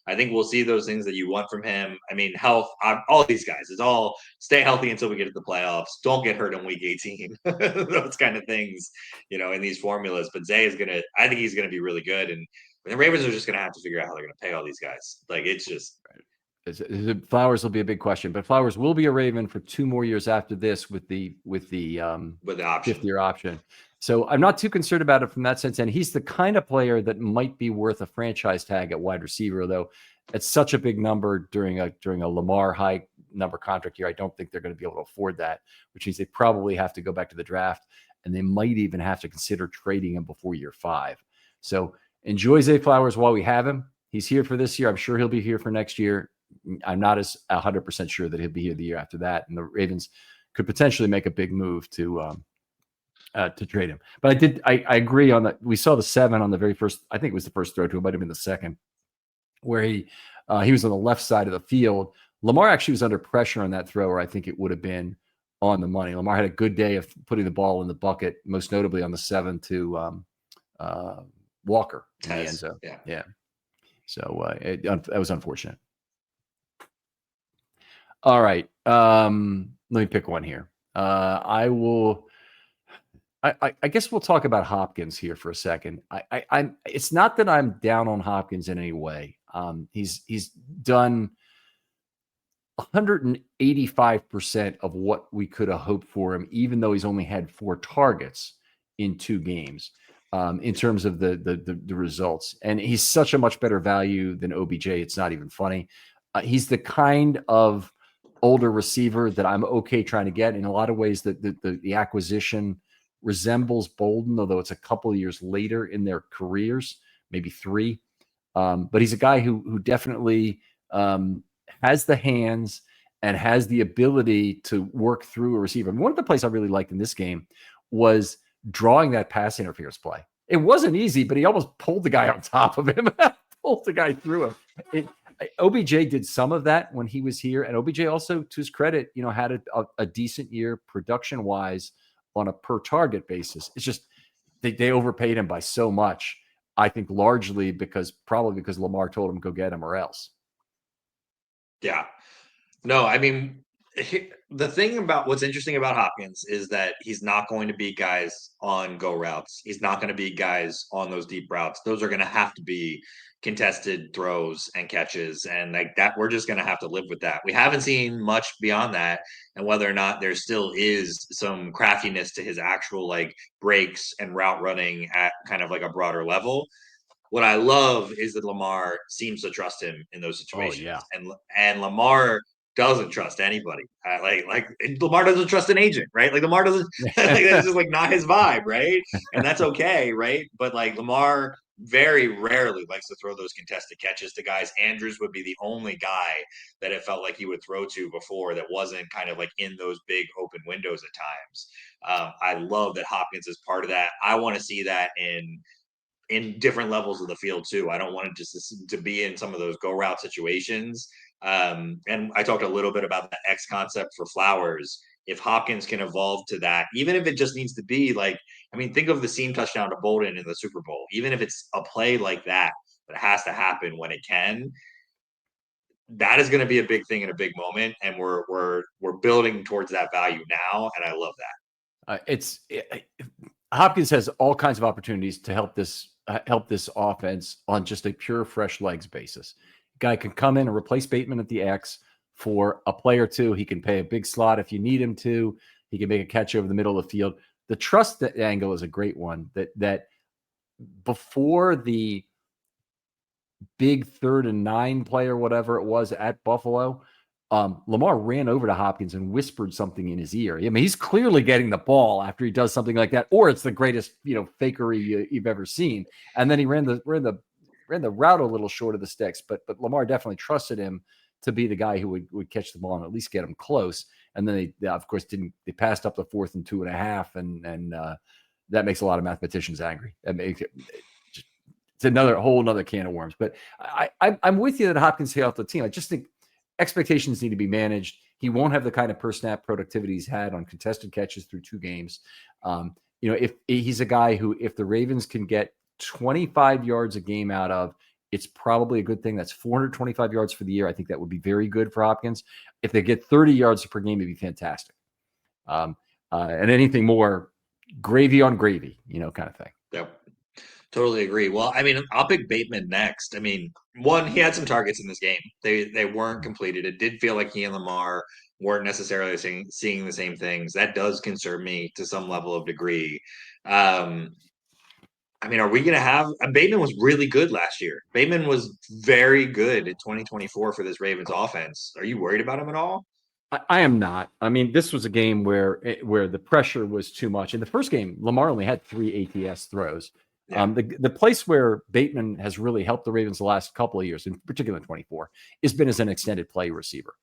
I think we'll see those things that you want from him. I mean, health, all these guys, it's all stay healthy until we get to the playoffs. Don't get hurt in week 18. Those kind of things, in these formulas. But Zay I think he's going to be really good. And the Ravens are just going to have to figure out how they're going to pay all these guys. Like, it's just. Flowers will be a big question, but Flowers will be a Raven for 2 more years after this with the option. 5th-year option. So I'm not too concerned about it from that sense. And he's the kind of player that might be worth a franchise tag at wide receiver, though it's such a big number during a Lamar high number contract year. I don't think they're going to be able to afford that, which means they probably have to go back to the draft, and they might even have to consider trading him before year 5. So enjoy Zay Flowers while we have him. He's here for this year. I'm sure he'll be here for next year. I'm not as 100% sure that he'll be here the year after that. And the Ravens could potentially make a big move to trade him. But I agree on that. We saw the 7 on the very first, I think it was the first throw to him, might have been the second, where he was on the left side of the field. Lamar actually was under pressure on that throw, or I think it would have been on the money. Lamar had a good day of putting the ball in the bucket, most notably on the 7 to Walker in the end zone. Yeah. So that was unfortunate. All right. Let me pick one here. I guess we'll talk about Hopkins here for a second. It's not that I'm down on Hopkins in any way. He's done 185% of what we could have hoped for him, even though he's only had 4 targets in 2 games, in terms of the results. And he's such a much better value than OBJ. It's not even funny. He's the kind of older receiver that I'm okay trying to get. In a lot of ways, the acquisition resembles Bolden, although it's a couple of years later in their careers, maybe 3. But he's a guy who definitely has the hands and has the ability to work through a receiver. And one of the plays I really liked in this game was drawing that pass interference play. It wasn't easy, but he almost pulled the guy on top of him, pulled the guy through him. OBJ did some of that when he was here, and OBJ also, to his credit, had a decent year production-wise on a per-target basis. It's just they overpaid him by so much, I think largely because Lamar told him, go get him or else. Yeah. No, I mean, the thing about what's interesting about Hopkins is that he's not going to be guys on go routes. He's not going to be guys on those deep routes. Those are going to have to be contested throws and catches, and like that, we're just going to have to live with that. We haven't seen much beyond that, and whether or not there still is some craftiness to his actual like breaks and route running at kind of like a broader level. What I love is that Lamar seems to trust him in those situations. Oh, yeah. And Lamar doesn't trust anybody. Like Lamar doesn't trust an agent, right? Like Lamar doesn't like that's just like not his vibe, right? And that's okay, right? But like Lamar very rarely likes to throw those contested catches to guys. Andrews would be the only guy that it felt like he would throw to before that wasn't kind of like in those big open windows at times. I love that Hopkins is part of that. I want to see that in different levels of the field too. I don't want it just to be in some of those go route situations. And I talked a little bit about the X concept for Flowers. If Hopkins can evolve to that, even if it just needs to be like, I mean, think of the seam touchdown to Bolden in the Super Bowl. Even if it's a play like that, that has to happen when it can. That is going to be a big thing in a big moment, and we're building towards that value now, and I love that. Hopkins has all kinds of opportunities to help this offense on just a pure fresh legs basis. Guy can come in and replace Bateman at the X for a play or two. He can pay a big slot if you need him to. He can make a catch over the middle of the field. The trust angle is a great one. That before the big 3rd and 9 play or whatever it was at Buffalo, Lamar ran over to Hopkins and whispered something in his ear. I mean, he's clearly getting the ball after he does something like that, or it's the greatest, fakery you've ever seen. And then he ran the route a little short of the sticks, but Lamar definitely trusted him to be the guy who would catch the ball and at least get him close. And then they of course they passed up the 4th and 2.5, and that makes a lot of mathematicians angry. It's another whole can of worms. But I'm with you that Hopkins helped the team. I just think expectations need to be managed. He won't have the kind of per snap productivity he's had on contested catches through 2 games. If he's a guy who, if the Ravens can get 25 yards a game out of, it's probably a good thing. That's 425 yards for the year. I think that would be very good for Hopkins. If they get 30 yards per game, it'd be fantastic. And anything more, gravy on gravy, kind of thing. Yep. Totally agree. Well, I mean, I'll pick Bateman next. I mean, one, he had some targets in this game. They weren't completed. It did feel like he and Lamar weren't necessarily seeing the same things. That does concern me to some level of degree. I mean, are we going to have Bateman was really good last year. Bateman was very good in 2024 for this Ravens offense. Are you worried about him at all? I am not. I mean, this was a game where the pressure was too much. In the first game, Lamar only had 3 ATS throws. Yeah. The place where Bateman has really helped the Ravens the last couple of years, in particular in 24, has been as an extended play receiver.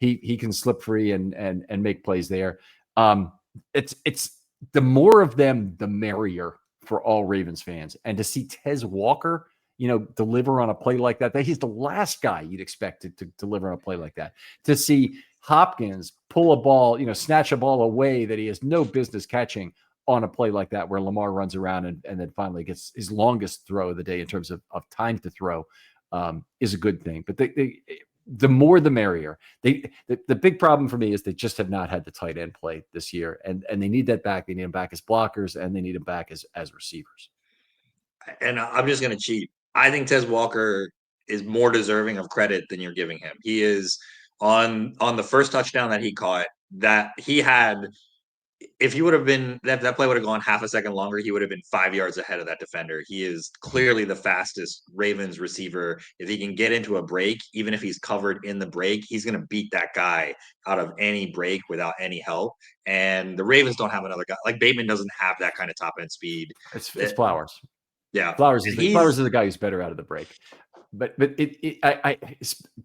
He can slip free and make plays there. It's the more of them, the merrier for all Ravens fans. And to see Tez Walker, deliver on a play like that he's the last guy you'd expect to deliver on a play like that. To see Hopkins pull a ball, snatch a ball away that he has no business catching on a play like that, where Lamar runs around and then finally gets his longest throw of the day in terms of time to throw, is a good thing. But the more the merrier. The big problem for me is they just have not had the tight end play this year, and they need that back. They need them back as blockers, and they need them back as receivers. And I'm just going to cheat. I think Tez Walker is more deserving of credit than you're giving him. He is on the first touchdown that he caught, that he had. If he would have been that play would have gone half a second longer, he would have been 5 yards ahead of that defender. He is clearly the fastest Ravens receiver. If he can get into a break, even if he's covered in the break, he's going to beat that guy out of any break without any help. And the Ravens don't have another guy like Bateman doesn't have that kind of top end speed. It's Flowers. Yeah, Flowers is the guy who's better out of the break. But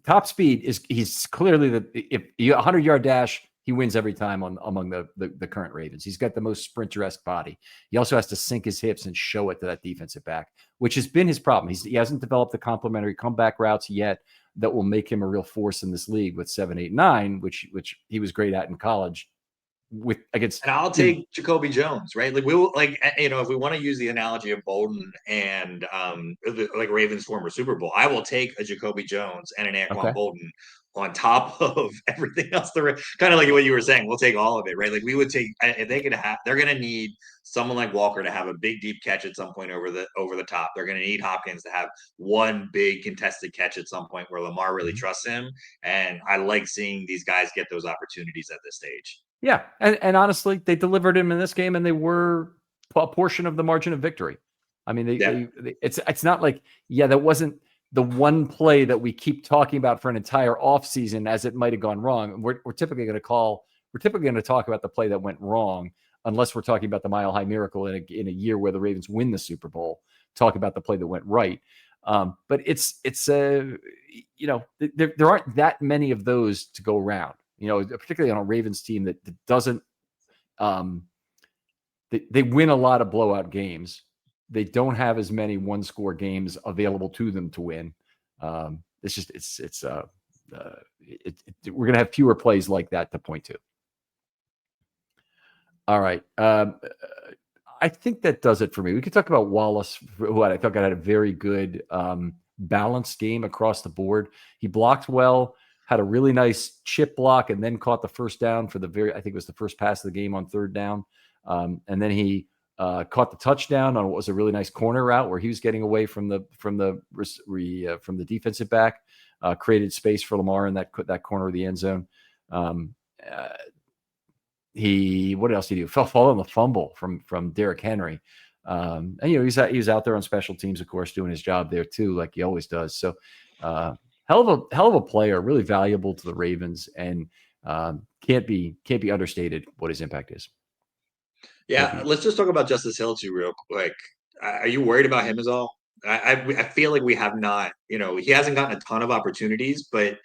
top speed he's clearly if you 100-yard dash, he wins every time among the current Ravens. He's got the most sprinter-esque body. He also has to sink his hips and show it to that defensive back, which has been his problem. He hasn't developed the complementary comeback routes yet that will make him a real force in this league with 7, 8, 9, which he was great at in college. And I'll take Jacoby Jones, right? Like if we want to use the analogy of Bolden and like Ravens former Super Bowl, I will take a Jacoby Jones and an Anquan Bolden on top of everything else. Kind of like what you were saying, we'll take all of it, right? Like we would take if they could have, they're going to need someone like Walker to have a big deep catch at some point over the top. They're going to need Hopkins to have one big contested catch at some point where Lamar really trusts him. And I like seeing these guys get those opportunities at this stage. Yeah, and honestly, they delivered him in this game, and they were a portion of the margin of victory. I mean, it's not like that wasn't the one play that we keep talking about for an entire offseason as it might have gone wrong. We're typically going to talk about the play that went wrong, unless we're talking about the Mile High Miracle in a year where the Ravens win the Super Bowl. Talk about the play that went right. But it's there aren't that many of those to go around, particularly on a Ravens team that doesn't, they win a lot of blowout games. They don't have as many one-score games available to them to win. We're going to have fewer plays like that to point to. All right. I think that does it for me. We could talk about Wallace, who I thought had a very good balanced game across the board. He blocked well, had a really nice chip block, and then caught the first down for I think it was the first pass of the game on third down. And then he caught the touchdown on what was a really nice corner route where he was getting away from the defensive back, created space for Lamar in that corner of the end zone. What else did he do? Fall on the fumble from Derrick Henry. And he was out there on special teams, of course, doing his job there too, like he always does. So hell of a player, really valuable to the Ravens, and can't be understated what his impact is. Yeah, let's just talk about Justice Hill too real quick. Are you worried about him as all? I feel like we have not, he hasn't gotten a ton of opportunities, but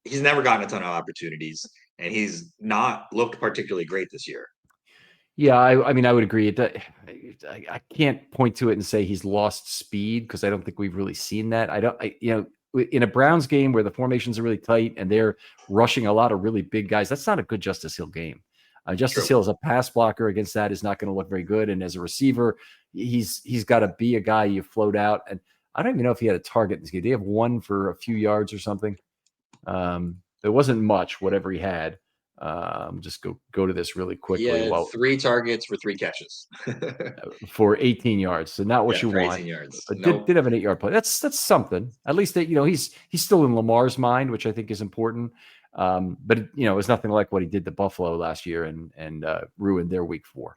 he's never gotten a ton of opportunities, and he's not looked particularly great this year. Yeah, I mean, I would agree. I can't point to it and say he's lost speed because I don't think we've really seen that. In a Browns game where the formations are really tight and they're rushing a lot of really big guys, that's not a good Justice Hill game. Justice Hill as a pass blocker against that is not going to look very good. And as a receiver, he's got to be a guy you float out. And I don't even know if he had a target in this game. They have one for a few yards or something. It wasn't much, whatever he had. Just go to this really quickly. Yeah, 3 targets for 3 catches for 18 yards. So not what you want. 18 yards. Did have an 8-yard play. That's something. At least that he's still in Lamar's mind, which I think is important. But it's nothing like what he did to Buffalo last year and ruined their week 4.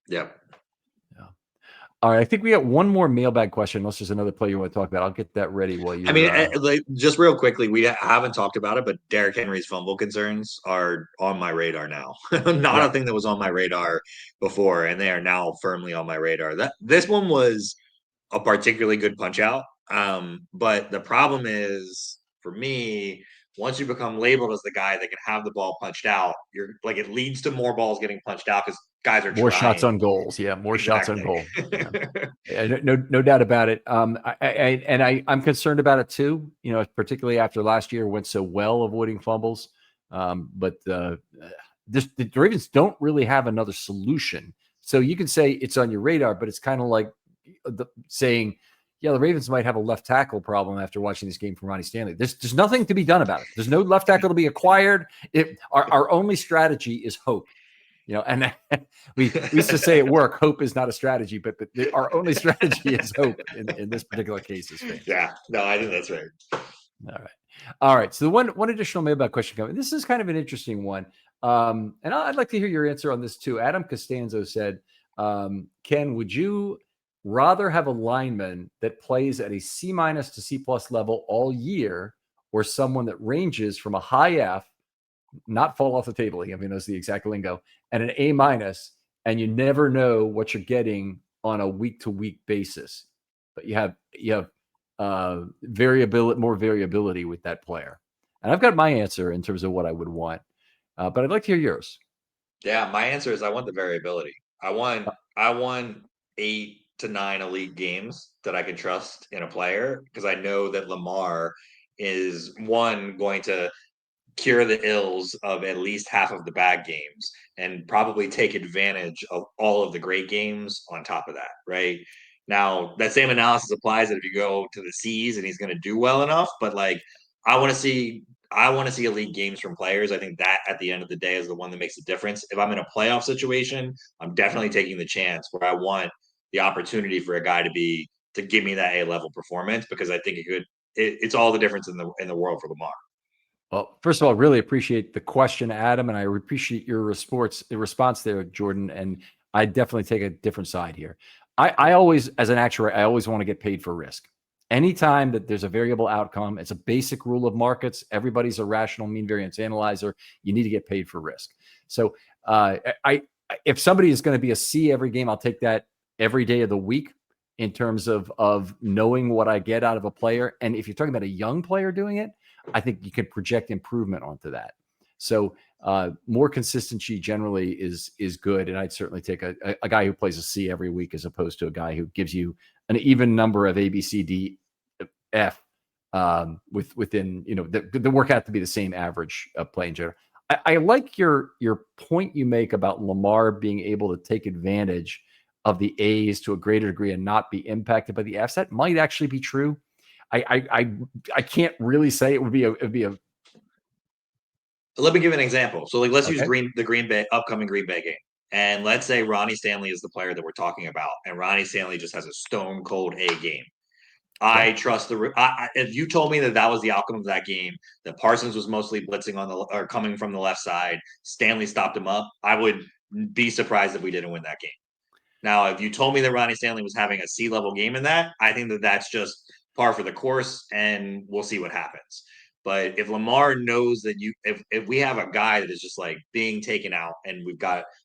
Yep. Yeah. All right. I think we got one more mailbag question. Unless there's another play you want to talk about, I'll get that ready while you. Just real quickly, we haven't talked about it, but Derrick Henry's fumble concerns are on my radar now. Not a thing that was on my radar before, and they are now firmly on my radar. This one was a particularly good punch out. But the problem is, for me, once you become labeled as the guy that can have the ball punched out, it leads to more balls getting punched out because guys are more trying. Shots on goals. Yeah, more shots on goal. Yeah. No doubt about it. I'm concerned about it too. Particularly after last year went so well avoiding fumbles. But the Ravens don't really have another solution. So you can say it's on your radar, but it's kind of like saying, yeah, the Ravens might have a left tackle problem after watching this game from Ronnie Stanley. There's nothing to be done about it. There's no left tackle to be acquired. Our only strategy is hope. And we used to say at work, hope is not a strategy, but our only strategy is hope in this particular case. Yeah, no, I think that's right. All right. So the one additional mailbag question coming. This is kind of an interesting one. And I'd like to hear your answer on this too. Adam Costanzo said, Ken, would you rather have a lineman that plays at a C- to C+ level all year, or someone that ranges from a high F, not fall off the table? I mean, that's the exact lingo, and an A-, and you never know what you're getting on a week-to-week basis, but you have more variability with that player. And I've got my answer in terms of what I would want, but I'd like to hear yours. Yeah, my answer is I want the variability. I want 8 to 9 elite games that I can trust in a player, because I know that Lamar is going to cure the ills of at least half of the bad games and probably take advantage of all of the great games on top of that, right? Now, that same analysis applies that if you go to the C's and he's going to do well enough, but I want to see elite games from players. I think that at the end of the day is the one that makes a difference. If I'm in a playoff situation, I'm definitely taking the chance where I want the opportunity for a guy to give me that A-level performance, because I think it's all the difference in the world for Lamar. Well, first of all, really appreciate the question, Adam, and I appreciate your response there, Jordan. And I definitely take a different side here. I always, as an actuary, I always want to get paid for risk. Anytime that there's a variable outcome, it's a basic rule of markets. Everybody's a rational mean variance analyzer. You need to get paid for risk. So if somebody is going to be a C every game, I'll take that every day of the week in terms of knowing what I get out of a player. And if you're talking about a young player doing it, I think you can project improvement onto that. So more consistency generally is good. And I'd certainly take a guy who plays a C every week as opposed to a guy who gives you an even number of A, B, C, D, F within, the workout to be the same average play in general. I like your point you make about Lamar being able to take advantage of the A's to a greater degree and not be impacted by the F's. That might actually be true. I can't really say it would be a. Let me give an example. So, let's use the upcoming Green Bay game, and let's say Ronnie Stanley is the player that we're talking about, and Ronnie Stanley just has a stone cold A game. I trust if you told me that was the outcome of that game, that Parsons was mostly blitzing or coming from the left side, Stanley stopped him up, I would be surprised if we didn't win that game. Now, if you told me that Ronnie Stanley was having a C-level game in that, I think that that's just par for the course, and we'll see what happens. But if Lamar knows that if we have a guy that is just like being taken out, and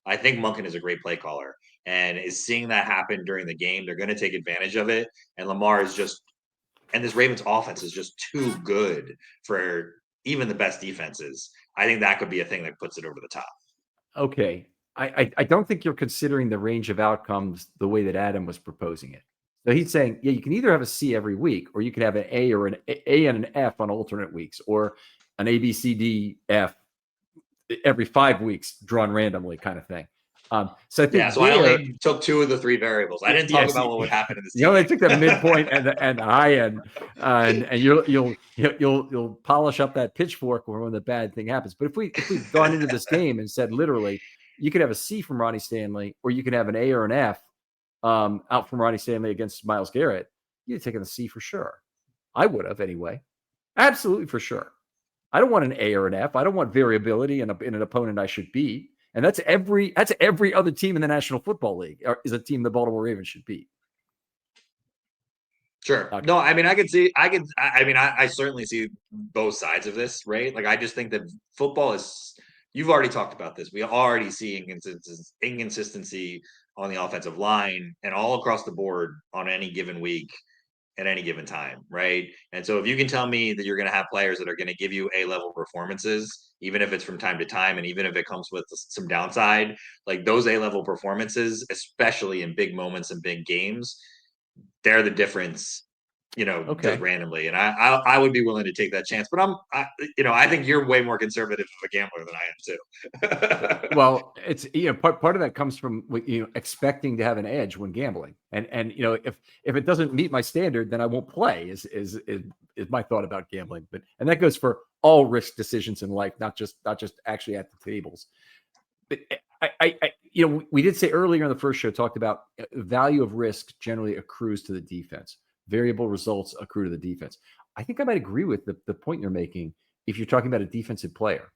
I think Monken is a great play caller, and is seeing that happen during the game, they're going to take advantage of it. And Lamar is and this Ravens offense is just too good for even the best defenses. I think that could be a thing that puts it over the top. Okay. I don't think you're considering the range of outcomes the way that Adam was proposing it. So he's saying, you can either have a C every week, or you can have an A or an A and an F on alternate weeks, or an A, B, C, D, F every 5 weeks drawn randomly kind of thing. So I think I only took 2 of the 3 variables. I didn't talk about what would happen in this. You only took the midpoint and the high end, and you'll polish up that pitchfork when the bad thing happens. But if we've gone into this game and said literally, you could have a C from Ronnie Stanley, or you could have an A or an F out from Ronnie Stanley against Myles Garrett, you'd have taken the C for sure. I would have anyway, absolutely for sure. I don't want an A or an F. I don't want variability in an opponent I should beat. And that's every other team in the National Football League is a team the Baltimore Ravens should beat. Sure. Okay. No, I mean, I certainly see both sides of this, right? Like, I just think that football you've already talked about this. We already see inconsistency on the offensive line and all across the board on any given week at any given time, right? And so if you can tell me that you're going to have players that are going to give you A-level performances, even if it's from time to time, and even if it comes with some downside, like those A-level performances, especially in big moments and big games, they're the difference, just randomly. And I would be willing to take that chance, but I think you're way more conservative of a gambler than I am too. Well, it's, part of that comes from, expecting to have an edge when gambling. And if it doesn't meet my standard, then I won't play is my thought about gambling. And that goes for all risk decisions in life, not just actually at the tables. But we did say earlier in the first show, talked about value of risk generally accrues to the defense. Variable results accrue to the defense. I think I might agree with the point you're making if you're talking about a defensive player.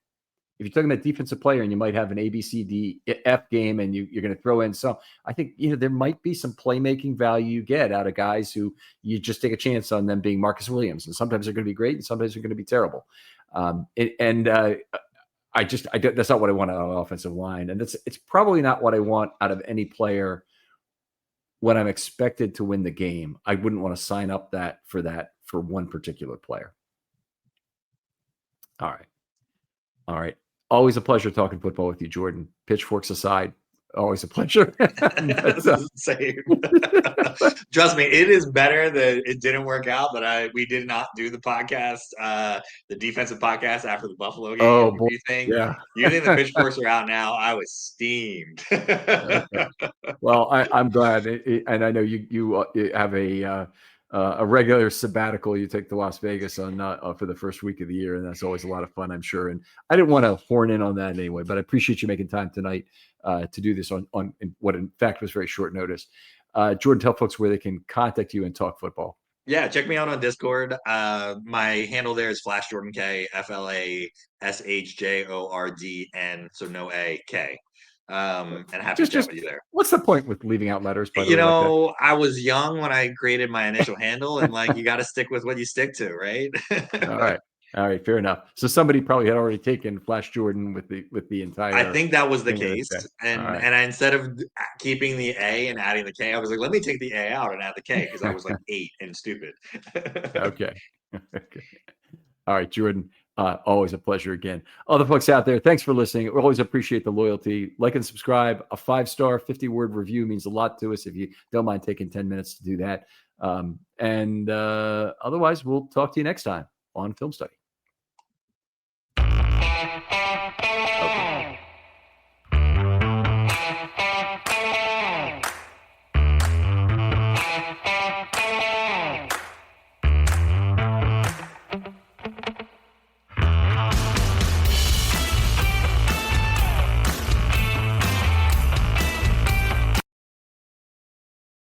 If you're talking about a defensive player and you might have an A, B, C, D, F game and you're going to throw in some, I think, there might be some playmaking value you get out of guys who you just take a chance on them being Marcus Williams. And sometimes they're going to be great and sometimes they're going to be terrible. That's not what I want out of an offensive line. And it's probably not what I want out of any player when I'm expected to win the game. I wouldn't want to sign up for one particular player. All right. Always a pleasure talking football with you, Jordan. Pitchforks aside, always a pleasure. Same. Trust me, it is better that it didn't work out, but we did not do the podcast, the defensive podcast after the Buffalo game. Oh, boy. You think the pitchforks are out now? I was steamed. Okay. Well, I'm glad, and I know you have a regular sabbatical you take to Las Vegas on for the first week of the year, and that's always a lot of fun, I'm sure. And I didn't want to horn in on that anyway, but I appreciate you making time tonight to do this on what in fact was very short notice. Jordan, tell folks where they can contact you and talk football. Yeah, check me out on Discord. My handle there is Flash Jordan K, FLASHJORDN, so no A, K. And happy to chat with you there. What's the point with leaving out letters, by the way, like that? I was young when I created my initial handle, and like you got to stick with what you stick to, right? All right. All right, fair enough. So somebody probably had already taken Flash Jordan with the entire I think that was the thing with case, a K. and All right. and I, instead of keeping the A and adding the K, I was like, let me take the A out and add the K because I was like 8 and stupid. Okay. Okay. All right, Jordan. Always a pleasure again. Other folks out there, thanks for listening. We always appreciate the loyalty. Like and subscribe. A 5-star, 50-word review means a lot to us. If you don't mind taking 10 minutes to do that. And otherwise, we'll talk to you next time on Film Study.